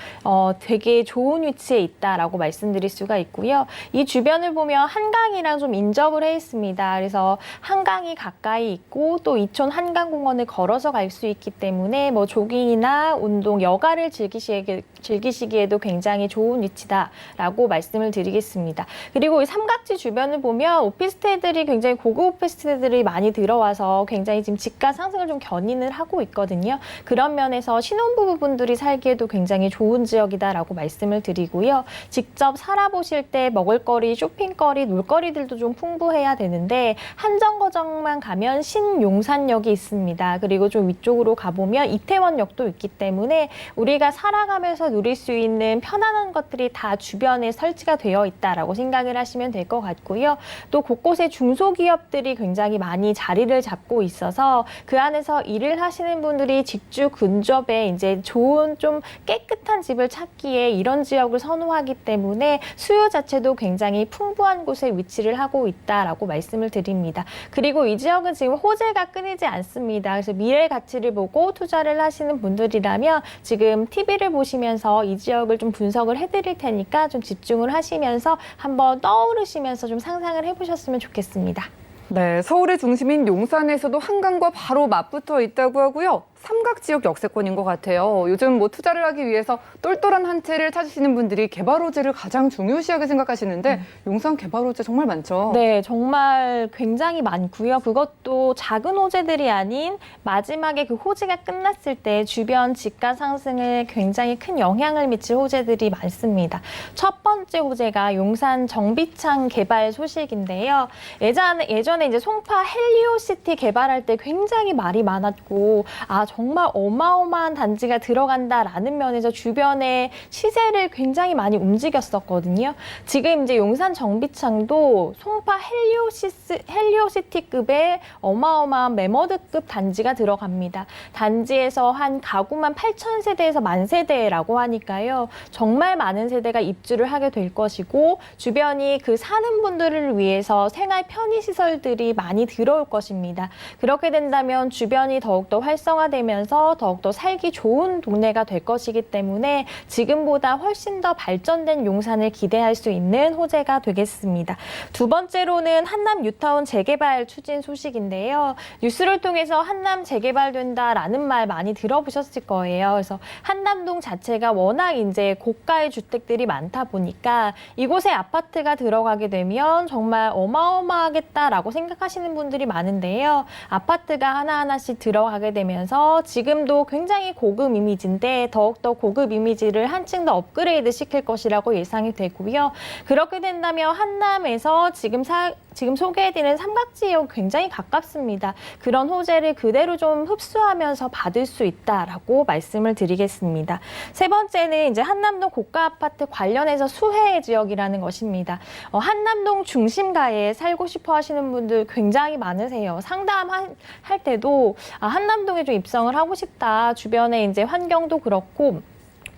되게 좋은 위치에 있다라고 말씀드릴 수가 있고요. 이 주변을 보면 한강이랑 좀 인접을 해 있습니다. 그래서 한강이 가까이 있고 또 이촌 한강공원을 걸어서 갈 수 있기 때문에 뭐 조깅이나 운동, 여가를 즐기시기에도 굉장히 좋은 위치다라고 말씀을 드리겠습니다. 그리고 이 삼각지 주변을 보면 오피스텔들이 굉장히 고급 오피스텔들이 많이 들어와서 굉장히 지금 집가 상승을 좀 견인을 하고 있거든요. 그런 면에서 신혼부부분들이 살기에도 굉장히 좋은 지역이다라고 말씀을 드리고요. 직접 살아보실 때 먹을거리, 쇼핑거리, 놀거리들도 좀 풍부해야 되는데 한정거장만 가면 신용산역이 있습니다. 그리고 좀 위쪽으로 가보면 이태원역도 있기 때문에 우리가 살아가면서 누릴 수 있는 편안한 것들이 다 주변에 설치가 되어 있다라고 생각을 하시면 될 것 같고요. 또 곳곳에 중소기업들이 굉장히 많이 자리를 잡고 있어서 그 안에서 일을 하시는 분들이 직주 근접에 이제 좋은 좀 깨끗한 집을 찾기에 이런 지역을 선호하기 때문에 수요 자체도 굉장히 풍부한 곳에 위치를 하고 있다라고 말씀을 드립니다. 그리고 이 지역은 지금 호재가 끊이지 않습니다. 그래서 미래 가치를 보고 투자를 하시는 분들이라면 지금 TV를 보시면서 이 지역을 좀 분석을 해드릴 테니까 좀 집중을 하시면서 한번 떠오르시면서 좀 상상을 해보셨으면 좋겠습니다. 네, 서울의 중심인 용산에서도 한강과 바로 맞붙어 있다고 하고요. 삼각지역 역세권인 것 같아요. 요즘 뭐 투자를 하기 위해서 똘똘한 한 채를 찾으시는 분들이 개발 호재를 가장 중요시하게 생각하시는데 용산 개발 호재 정말 많죠? 네, 정말 굉장히 많고요. 그것도 작은 호재들이 아닌 마지막에 그 호재가 끝났을 때 주변 집가 상승에 굉장히 큰 영향을 미칠 호재들이 많습니다. 첫 번째 호재가 용산 정비창 개발 소식인데요. 예전에 이제 송파 헬리오시티 개발할 때 굉장히 말이 많았고 정말 어마어마한 단지가 들어간다라는 면에서 주변에 시세를 굉장히 많이 움직였었거든요. 지금 이제 용산 정비창도 송파 헬리오시티급의 어마어마한 매머드급 단지가 들어갑니다. 단지에서 한 가구만 8,000세대에서 10,000세대라고 하니까요. 정말 많은 세대가 입주를 하게 될 것이고 주변이 그 사는 분들을 위해서 생활 편의시설들이 많이 들어올 것입니다. 그렇게 된다면 주변이 더욱더 활성화되면서 더욱더 살기 좋은 동네가 될 것이기 때문에 지금보다 훨씬 더 발전된 용산을 기대할 수 있는 호재가 되겠습니다. 두 번째로는 한남 뉴타운 재개발 추진 소식인데요. 뉴스를 통해서 한남 재개발된다라는 말 많이 들어보셨을 거예요. 그래서 한남동 자체가 워낙 이제 고가의 주택들이 많다 보니까 이곳에 아파트가 들어가게 되면 정말 어마어마하겠다라고 생각하시는 분들이 많은데요. 아파트가 하나하나씩 들어가게 되면서 지금도 굉장히 고급 이미지인데 더욱더 고급 이미지를 한층 더 업그레이드 시킬 것이라고 예상이 되고요. 그렇게 된다면 한남에서 지금 소개해드리는 삼각지역 굉장히 가깝습니다. 그런 호재를 그대로 좀 흡수하면서 받을 수 있다라고 말씀을 드리겠습니다. 세 번째는 이제 한남동 고가 아파트 관련해서 수혜 지역이라는 것입니다. 한남동 중심가에 살고 싶어 하시는 분들 굉장히 많으세요. 상담할 때도 한남동에 좀 입성을 하고 싶다. 주변에 이제 환경도 그렇고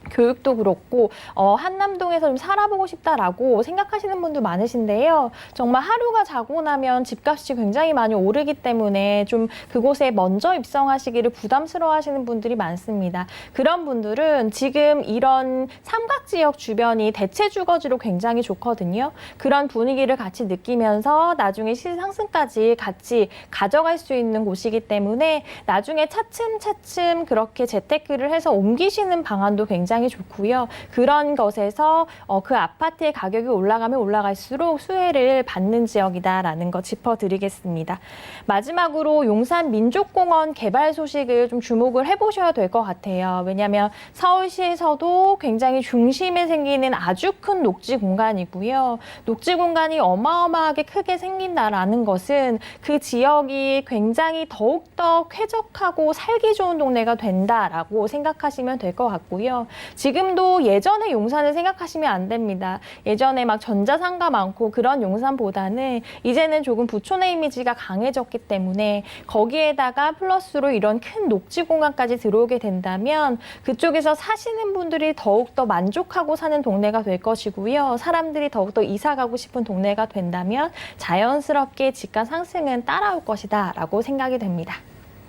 교육도 그렇고 한남동에서 좀 살아보고 싶다라고 생각하시는 분들 많으신데요. 정말 하루가 자고 나면 집값이 굉장히 많이 오르기 때문에 좀 그곳에 먼저 입성하시기를 부담스러워하시는 분들이 많습니다. 그런 분들은 지금 이런 삼각지역 주변이 대체 주거지로 굉장히 좋거든요. 그런 분위기를 같이 느끼면서 나중에 시세 상승까지 같이 가져갈 수 있는 곳이기 때문에 나중에 차츰차츰 그렇게 재테크를 해서 옮기시는 방안도 굉장히 좋고요. 그런 것에서 그 아파트의 가격이 올라가면 올라갈수록 수혜를 받는 지역이다라는 거 짚어드리겠습니다. 마지막으로 용산 민족공원 개발 소식을 좀 주목을 해보셔야 될 것 같아요. 왜냐하면 서울시에서도 굉장히 중심에 생기는 아주 큰 녹지 공간이고요. 녹지 공간이 어마어마하게 크게 생긴다라는 것은 그 지역이 굉장히 더욱더 쾌적하고 살기 좋은 동네가 된다라고 생각하시면 될 것 같고요. 지금도 예전의 용산을 생각하시면 안 됩니다. 예전에 막 전자상가 많고 그런 용산보다는 이제는 조금 부촌의 이미지가 강해졌기 때문에 거기에다가 플러스로 이런 큰 녹지 공간까지 들어오게 된다면 그쪽에서 사시는 분들이 더욱더 만족하고 사는 동네가 될 것이고요. 사람들이 더욱더 이사 가고 싶은 동네가 된다면 자연스럽게 집값 상승은 따라올 것이다 라고 생각이 됩니다.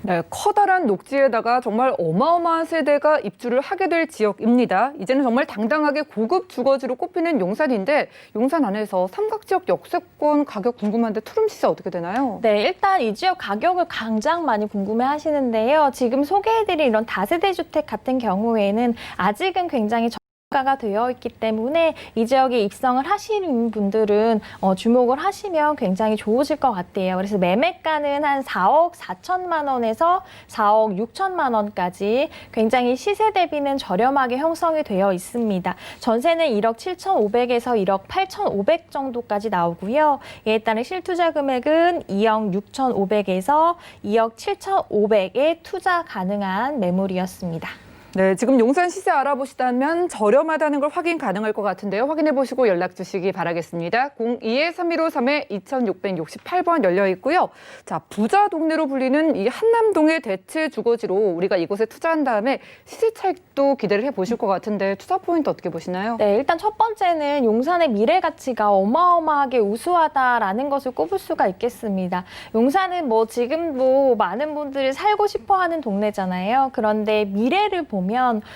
네, 커다란 녹지에다가 정말 어마어마한 세대가 입주를 하게 될 지역입니다. 이제는 정말 당당하게 고급 주거지로 꼽히는 용산인데 용산 안에서 삼각지역 역세권 가격 궁금한데 투룸 시세 어떻게 되나요? 네, 일단 이 지역 가격을 가장 많이 궁금해 하시는데요. 지금 소개해드린 이런 다세대 주택 같은 경우에는 아직은 굉장히 가가 되어 있기 때문에 이 지역에 입성을 하시는 분들은 주목을 하시면 굉장히 좋으실 것 같아요. 그래서 매매가는 한 4억 4천만 원에서 4억 6천만 원까지 굉장히 시세 대비는 저렴하게 형성이 되어 있습니다. 전세는 1억 7,500에서 1억 8,500 정도까지 나오고요. 이에 따른 실투자 금액은 2억 6,500에서 2억 7,500에 투자 가능한 매물이었습니다. 네, 지금 용산 시세 알아보시다면 저렴하다는 걸 확인 가능할 것 같은데요. 확인해 보시고 연락 주시기 바라겠습니다. 02-3153-2668번 열려 있고요. 자, 부자 동네로 불리는 이 한남동의 대체 주거지로 우리가 이곳에 투자한 다음에 시세 차익도 기대를 해 보실 것 같은데 투자 포인트 어떻게 보시나요? 네, 일단 첫 번째는 용산의 미래 가치가 어마어마하게 우수하다라는 것을 꼽을 수가 있겠습니다. 용산은 뭐 지금도 많은 분들이 살고 싶어 하는 동네잖아요. 그런데 미래를 보면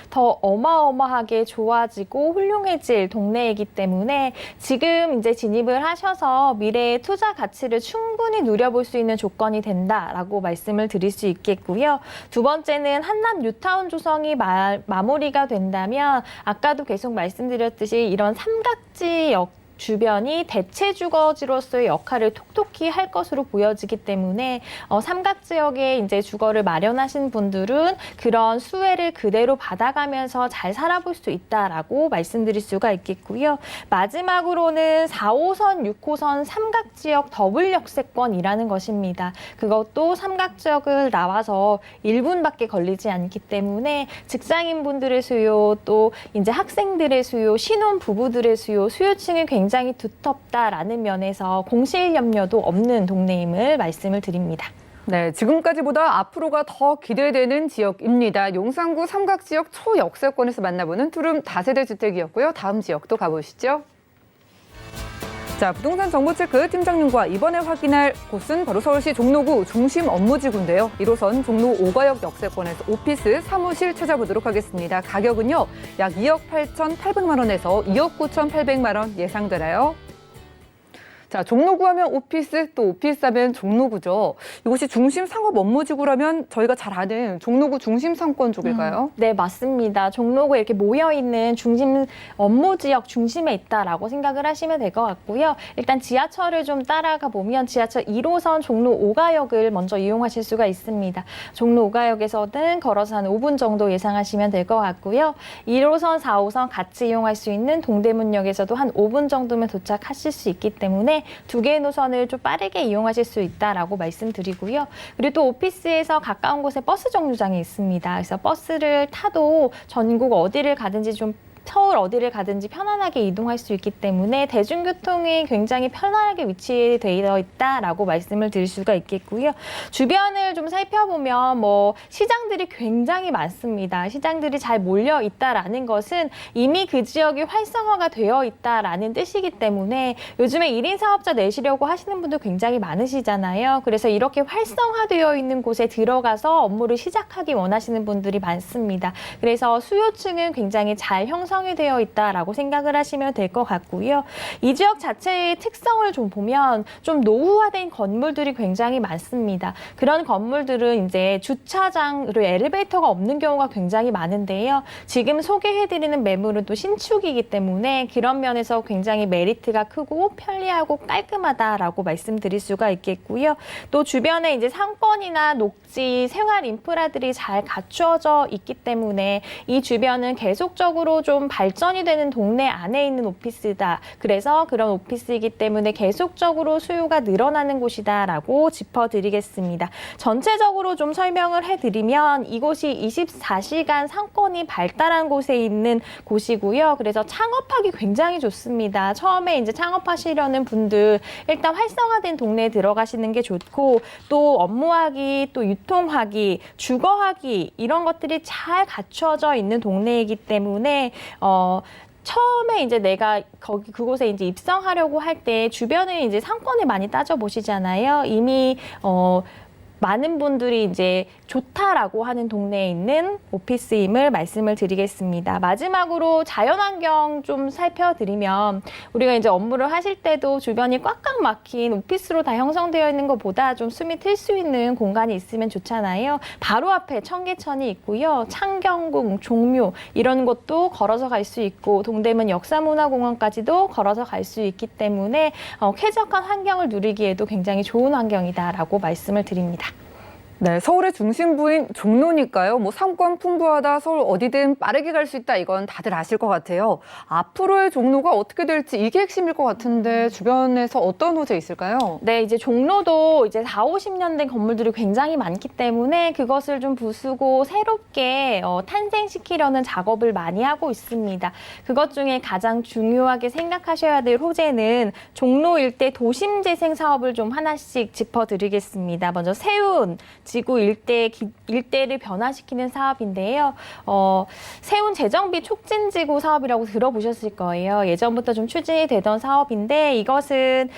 더 어마어마하게 좋아지고 훌륭해질 동네이기 때문에 지금 이제 진입을 하셔서 미래의 투자 가치를 충분히 누려볼 수 있는 조건이 된다라고 말씀을 드릴 수 있겠고요. 두 번째는 한남 뉴타운 조성이 마무리가 된다면 아까도 계속 말씀드렸듯이 이런 삼각지역 주변이 대체 주거지로서의 역할을 톡톡히 할 것으로 보여지기 때문에 삼각지역에 이제 주거를 마련하신 분들은 그런 수혜를 그대로 받아가면서 잘 살아볼 수 있다라고 말씀드릴 수가 있겠고요. 마지막으로는 4호선, 6호선 삼각지역 더블 역세권이라는 것입니다. 그것도 삼각지역을 나와서 1분밖에 걸리지 않기 때문에 직장인분들의 수요, 또 이제 학생들의 수요, 신혼 부부들의 수요층이 굉장히 두텁다라는 면에서 공실 염려도 없는 동네임을 말씀을 드립니다. 네, 지금까지보다 앞으로가 더 기대되는 지역입니다. 용산구 삼각지역 초역세권에서 만나보는 투룸 다세대 주택이었고요. 다음 지역도 가보시죠. 자, 부동산 정보체크 팀장님과 이번에 확인할 곳은 바로 서울시 종로구 중심 업무지구인데요. 1호선 종로 5가역 역세권에서 오피스, 사무실 찾아보도록 하겠습니다. 가격은요, 약 2억 8,800만 원에서 2억 9,800만 원 예상되나요? 자, 종로구 하면 오피스, 또 오피스 하면 종로구죠. 이곳이 중심 상업 업무지구라면 저희가 잘 아는 종로구 중심 상권 쪽일까요? 네, 맞습니다. 종로구에 이렇게 모여있는 중심 업무지역 중심에 있다라고 생각을 하시면 될 것 같고요. 일단 지하철을 좀 따라가 보면 지하철 1호선 종로 5가역을 먼저 이용하실 수가 있습니다. 종로 5가역에서는 걸어서 한 5분 정도 예상하시면 될 것 같고요. 1호선, 4호선 같이 이용할 수 있는 동대문역에서도 한 5분 정도면 도착하실 수 있기 때문에 때문에 2개의 노선을 좀 빠르게 이용하실 수 있다라고 말씀드리고요. 그리고 또 오피스에서 가까운 곳에 버스 정류장이 있습니다. 그래서 버스를 타도 전국 어디를 가든지 좀 서울 어디를 가든지 편안하게 이동할 수 있기 때문에 대중교통이 굉장히 편안하게 위치되어 있다라고 말씀을 드릴 수가 있겠고요. 주변을 좀 살펴보면 뭐 시장들이 굉장히 많습니다. 시장들이 잘 몰려 있다라는 것은 이미 그 지역이 활성화가 되어 있다라는 뜻이기 때문에 요즘에 1인 사업자 내시려고 하시는 분들 굉장히 많으시잖아요. 그래서 이렇게 활성화되어 있는 곳에 들어가서 업무를 시작하기 원하시는 분들이 많습니다. 그래서 수요층은 굉장히 잘 형성이 되어 있다라고 생각을 하시면 될 것 같고요. 이 지역 자체의 특성을 좀 보면 좀 노후화된 건물들이 굉장히 많습니다. 그런 건물들은 이제 주차장, 그리고 엘리베이터가 없는 경우가 굉장히 많은데요. 지금 소개해드리는 매물은 또 신축이기 때문에 그런 면에서 굉장히 메리트가 크고 편리하고 깔끔하다라고 말씀드릴 수가 있겠고요. 또 주변에 이제 상권이나 녹지, 생활 인프라들이 잘 갖추어져 있기 때문에 이 주변은 계속적으로 좀 발전이 되는 동네 안에 있는 오피스다. 그래서 그런 오피스이기 때문에 계속적으로 수요가 늘어나는 곳이다라고 짚어드리겠습니다. 전체적으로 좀 설명을 해드리면 이곳이 24시간 상권이 발달한 곳에 있는 곳이고요. 그래서 창업하기 굉장히 좋습니다. 처음에 이제 창업하시려는 분들 일단 활성화된 동네에 들어가시는 게 좋고 또 업무하기, 또 유통하기, 주거하기 이런 것들이 잘 갖추어져 있는 동네이기 때문에 처음에 이제 내가 그곳에 이제 입성하려고 할 때 주변에 이제 상권을 많이 따져 보시잖아요. 이미 많은 분들이 이제 좋다라고 하는 동네에 있는 오피스임을 말씀을 드리겠습니다. 마지막으로 자연환경 좀 살펴드리면 우리가 이제 업무를 하실 때도 주변이 꽉꽉 막힌 오피스로 다 형성되어 있는 것보다 좀 숨이 튈 수 있는 공간이 있으면 좋잖아요. 바로 앞에 청계천이 있고요. 창경궁, 종묘 이런 곳도 걸어서 갈 수 있고 동대문 역사문화공원까지도 걸어서 갈 수 있기 때문에 쾌적한 환경을 누리기에도 굉장히 좋은 환경이다라고 말씀을 드립니다. 네, 서울의 중심부인 종로니까요. 뭐 상권 풍부하다, 서울 어디든 빠르게 갈 수 있다. 이건 다들 아실 것 같아요. 앞으로의 종로가 어떻게 될지 이게 핵심일 것 같은데 주변에서 어떤 호재 있을까요? 네, 이제 종로도 이제 4, 50년 된 건물들이 굉장히 많기 때문에 그것을 좀 부수고 새롭게 탄생시키려는 작업을 많이 하고 있습니다. 그것 중에 가장 중요하게 생각하셔야 될 호재는 종로 일대 도심재생 사업을 좀 하나씩 짚어드리겠습니다. 먼저 세운 지구 일대를 변화시키는 사업인데요. 세운 재정비 촉진지구 사업이라고 들어보셨을 거예요. 예전부터 좀 추진이 되던 사업인데 이것은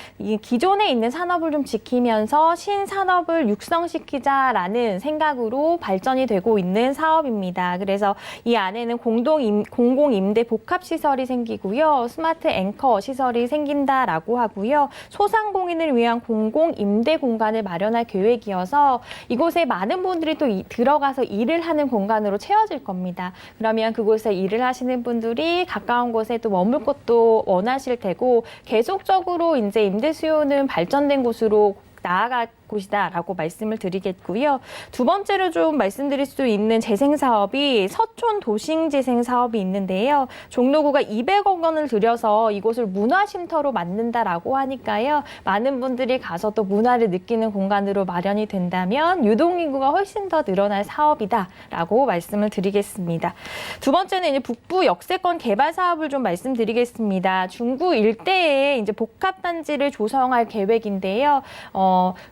기존에 있는 산업을 좀 지키면서 신산업을 육성시키자라는 생각으로 발전이 되고 있는 사업입니다. 그래서 이 안에는 공공임대 복합시설이 생기고요. 스마트 앵커 시설이 생긴다라고 하고요. 소상공인을 위한 공공임대 공간을 마련할 계획이어서 이곳에 많은 분들이 또 들어가서 일을 하는 공간으로 채워질 겁니다. 그러면 그곳에 일을 하시는 분들이 가까운 곳에 또 머물 것도 원하실 테고 계속적으로 이제 임대 수요는 발전된 곳으로 나아갈 곳이다라고 말씀을 드리겠고요. 두 번째로 좀 말씀드릴 수 있는 재생 사업이 서촌 도심 재생 사업이 있는데요. 종로구가 200억 원을 들여서 이곳을 문화쉼터로 만든다라고 하니까요. 많은 분들이 가서 또 문화를 느끼는 공간으로 마련이 된다면 유동인구가 훨씬 더 늘어날 사업이다라고 말씀을 드리겠습니다. 두 번째는 이제 북부 역세권 개발 사업을 좀 말씀드리겠습니다. 중구 일대에 이제 복합단지를 조성할 계획인데요.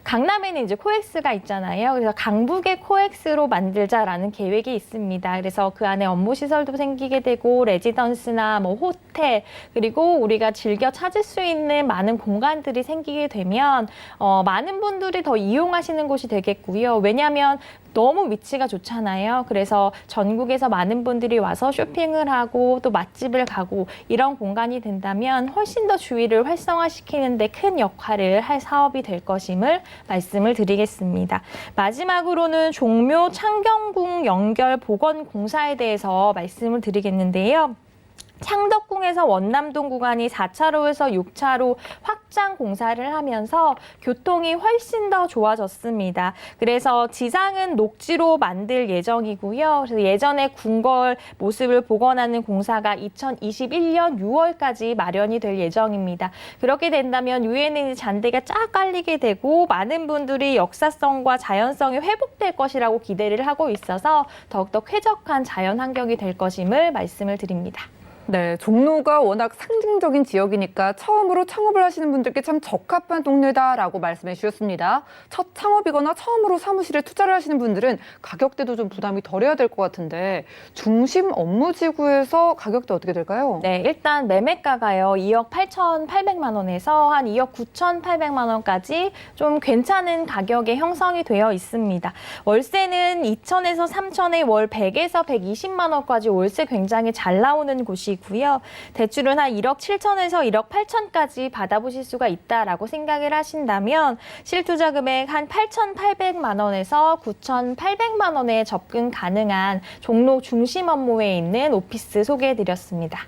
강남에는 이제 코엑스가 있잖아요. 그래서 강북의 코엑스로 만들자라는 계획이 있습니다. 그래서 그 안에 업무 시설도 생기게 되고 레지던스나 뭐 호텔 그리고 우리가 즐겨 찾을 수 있는 많은 공간들이 생기게 되면 많은 분들이 더 이용하시는 곳이 되겠고요. 왜냐하면 너무 위치가 좋잖아요. 그래서 전국에서 많은 분들이 와서 쇼핑을 하고 또 맛집을 가고 이런 공간이 된다면 훨씬 더 주위를 활성화시키는 데 큰 역할을 할 사업이 될 것임을 말씀을 드리겠습니다. 마지막으로는 종묘 창경궁 연결 복원 공사에 대해서 말씀을 드리겠는데요. 창덕궁에서 원남동 구간이 4차로에서 6차로 확장 공사를 하면서 교통이 훨씬 더 좋아졌습니다. 그래서 지상은 녹지로 만들 예정이고요. 그래서 예전에 궁궐 모습을 복원하는 공사가 2021년 6월까지 마련이 될 예정입니다. 그렇게 된다면 위에는 잔디가 쫙 깔리게 되고 많은 분들이 역사성과 자연성이 회복될 것이라고 기대를 하고 있어서 더욱더 쾌적한 자연 환경이 될 것임을 말씀을 드립니다. 네, 종로가 워낙 상징적인 지역이니까 처음으로 창업을 하시는 분들께 참 적합한 동네다라고 말씀해 주셨습니다. 첫 창업이거나 처음으로 사무실에 투자를 하시는 분들은 가격대도 좀 부담이 덜해야 될 것 같은데 중심 업무지구에서 가격대 어떻게 될까요? 네, 일단 매매가가요. 2억 8,800만 원에서 한 2억 9,800만 원까지 좀 괜찮은 가격에 형성이 되어 있습니다. 월세는 2천에서 3천에 월 100에서 120만 원까지 월세 굉장히 잘 나오는 곳이고요. 대출은 한 1억 7천에서 1억 8천까지 받아보실 수가 있다라고 생각을 하신다면 실투자 금액 한 8,800만 원에서 9,800만 원에 접근 가능한 종로 중심 업무에 있는 오피스 소개해드렸습니다.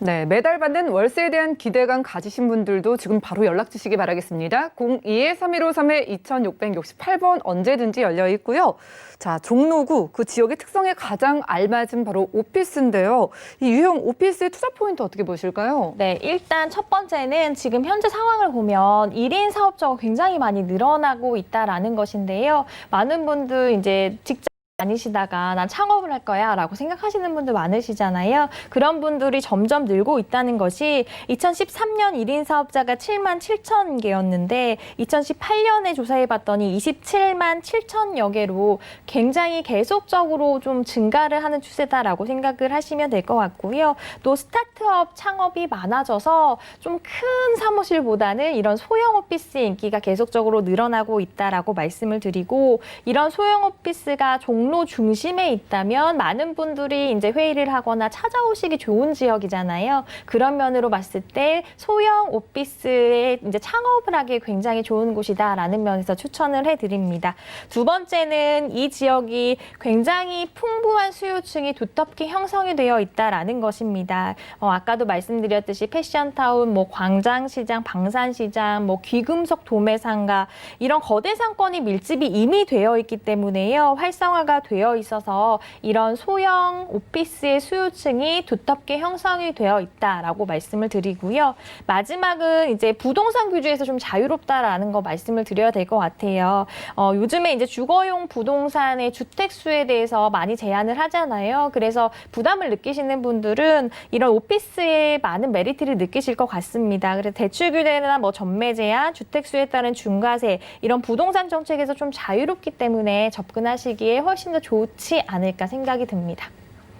네, 매달 받는 월세에 대한 기대감 가지신 분들도 지금 바로 연락 주시기 바라겠습니다. 02-3153-2668번 언제든지 열려 있고요. 자, 종로구 그 지역의 특성에 가장 알맞은 바로 오피스인데요. 이 유형 오피스의 투자 포인트 어떻게 보실까요? 네, 일단 첫 번째는 지금 현재 상황을 보면 1인 사업자가 굉장히 많이 늘어나고 있다라는 것인데요. 많은 분들 이제 직장 다니시다가 난 창업을 할 거야 라고 생각하시는 분들 많으시잖아요. 그런 분들이 점점 늘고 있다는 것이 2013년 1인 사업자가 7만 7천 개였는데 2018년에 조사해봤더니 27만 7천여 개로 굉장히 계속적으로 좀 증가를 하는 추세다라고 생각을 하시면 될 것 같고요. 또 스타트업 창업이 많아져서 좀 큰 사무실보다는 이런 소형 오피스의 인기가 계속적으로 늘어나고 있다라고 말씀을 드리고 이런 소형 오피스가 종로 중심에 있다면 많은 분들이 이제 회의를 하거나 찾아오시기 좋은 지역이잖아요. 그런 면으로 봤을 때 소형 오피스에 이제 창업을 하기 굉장히 좋은 곳이다라는 면에서 추천을 해드립니다. 두 번째는 이 지역이 굉장히 풍부한 수요층이 두텁게 형성이 되어 있다라는 것입니다. 아까도 말씀드렸듯이 패션타운, 뭐 광장시장, 방산시장, 뭐 귀금속 도매상가 이런 거대 상권이 밀집이 이미 되어 있기 때문에요. 활성화가 되어 있어서 이런 소형 오피스의 수요층이 두텁게 형성이 되어 있다라고 말씀을 드리고요. 마지막은 이제 부동산 규제에서 좀 자유롭다라는 거 말씀을 드려야 될 것 같아요. 요즘에 이제 주거용 부동산의 주택 수에 대해서 많이 제한을 하잖아요. 그래서 부담을 느끼시는 분들은 이런 오피스에 많은 메리트를 느끼실 것 같습니다. 그래서 대출 규제나 뭐 전매 제한, 주택 수에 따른 중과세 이런 부동산 정책에서 좀 자유롭기 때문에 접근하시기에 훨씬 더 좋지 않을까 생각이 듭니다.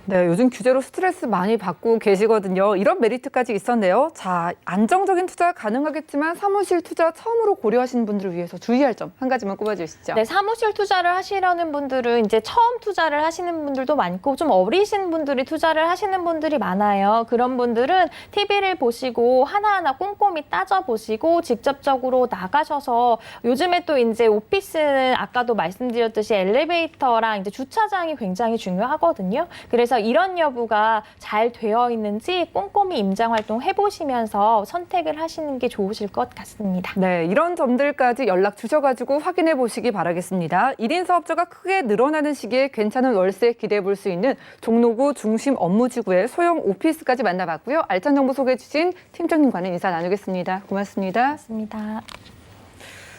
네, 요즘 규제로 스트레스 많이 받고 계시거든요. 이런 메리트까지 있었네요. 자, 안정적인 투자 가능하겠지만 사무실 투자 처음으로 고려하시는 분들을 위해서 주의할 점 한 가지만 꼽아주시죠. 네, 사무실 투자를 하시려는 분들은 이제 처음 투자를 하시는 분들도 많고 좀 어리신 분들이 투자를 하시는 분들이 많아요. 그런 분들은 TV를 보시고 하나하나 꼼꼼히 따져보시고 직접적으로 나가셔서 요즘에 또 이제 오피스는 아까도 말씀드렸듯이 엘리베이터랑 이제 주차장이 굉장히 중요하거든요. 그래서 이런 여부가 잘 되어 있는지 꼼꼼히 임장 활동 해보시면서 선택을 하시는 게 좋으실 것 같습니다. 네, 이런 점들까지 연락 주셔가지고 확인해 보시기 바라겠습니다. 1인 사업자가 크게 늘어나는 시기에 괜찮은 월세 기대해 볼 수 있는 종로구 중심 업무지구의 소형 오피스까지 만나봤고요. 알찬 정보 소개해 주신 팀장님과는 인사 나누겠습니다. 고맙습니다. 고맙습니다.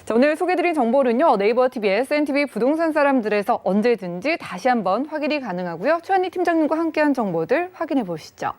자, 오늘 소개해드린 정보는요. 네이버 TV, SNTV 부동산 사람들에서 언제든지 다시 한번 확인이 가능하고요. 최한희 팀장님과 함께한 정보들 확인해 보시죠.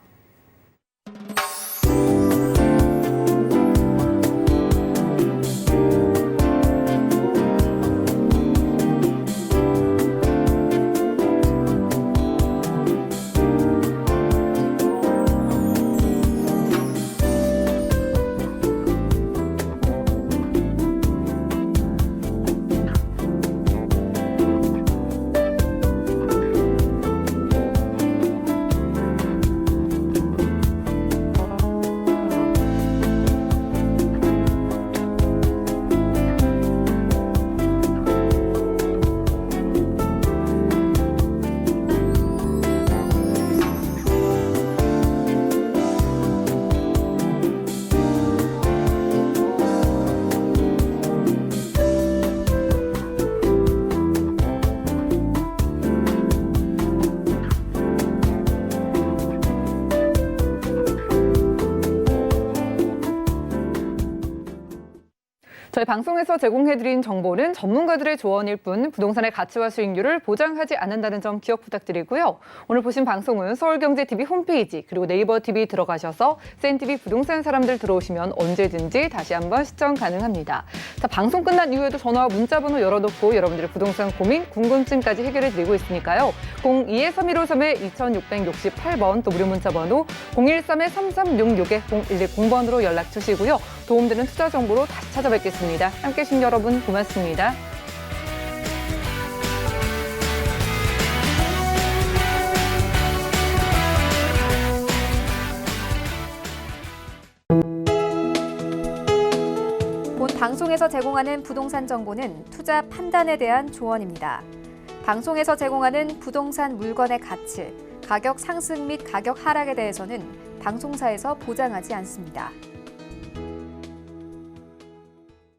저희 방송에서 제공해드린 정보는 전문가들의 조언일 뿐 부동산의 가치와 수익률을 보장하지 않는다는 점 기억 부탁드리고요. 오늘 보신 방송은 서울경제TV 홈페이지 그리고 네이버 TV 들어가셔서 CNTV 부동산 사람들 들어오시면 언제든지 다시 한번 시청 가능합니다. 자, 방송 끝난 이후에도 전화와 문자 번호 열어놓고 여러분들의 부동산 고민, 궁금증까지 해결해드리고 있으니까요. 02-3153-2668번 또 무료 문자 번호 013-3366-0110번으로 연락 주시고요. 도움되는 투자 정보로 다시 찾아뵙겠습니다. 함께해 주신 여러분 고맙습니다. 본 방송에서 제공하는 부동산 정보는 투자 판단에 대한 조언입니다. 방송에서 제공하는 부동산 물건의 가치, 가격 상승 및 가격 하락에 대해서는 방송사에서 보장하지 않습니다.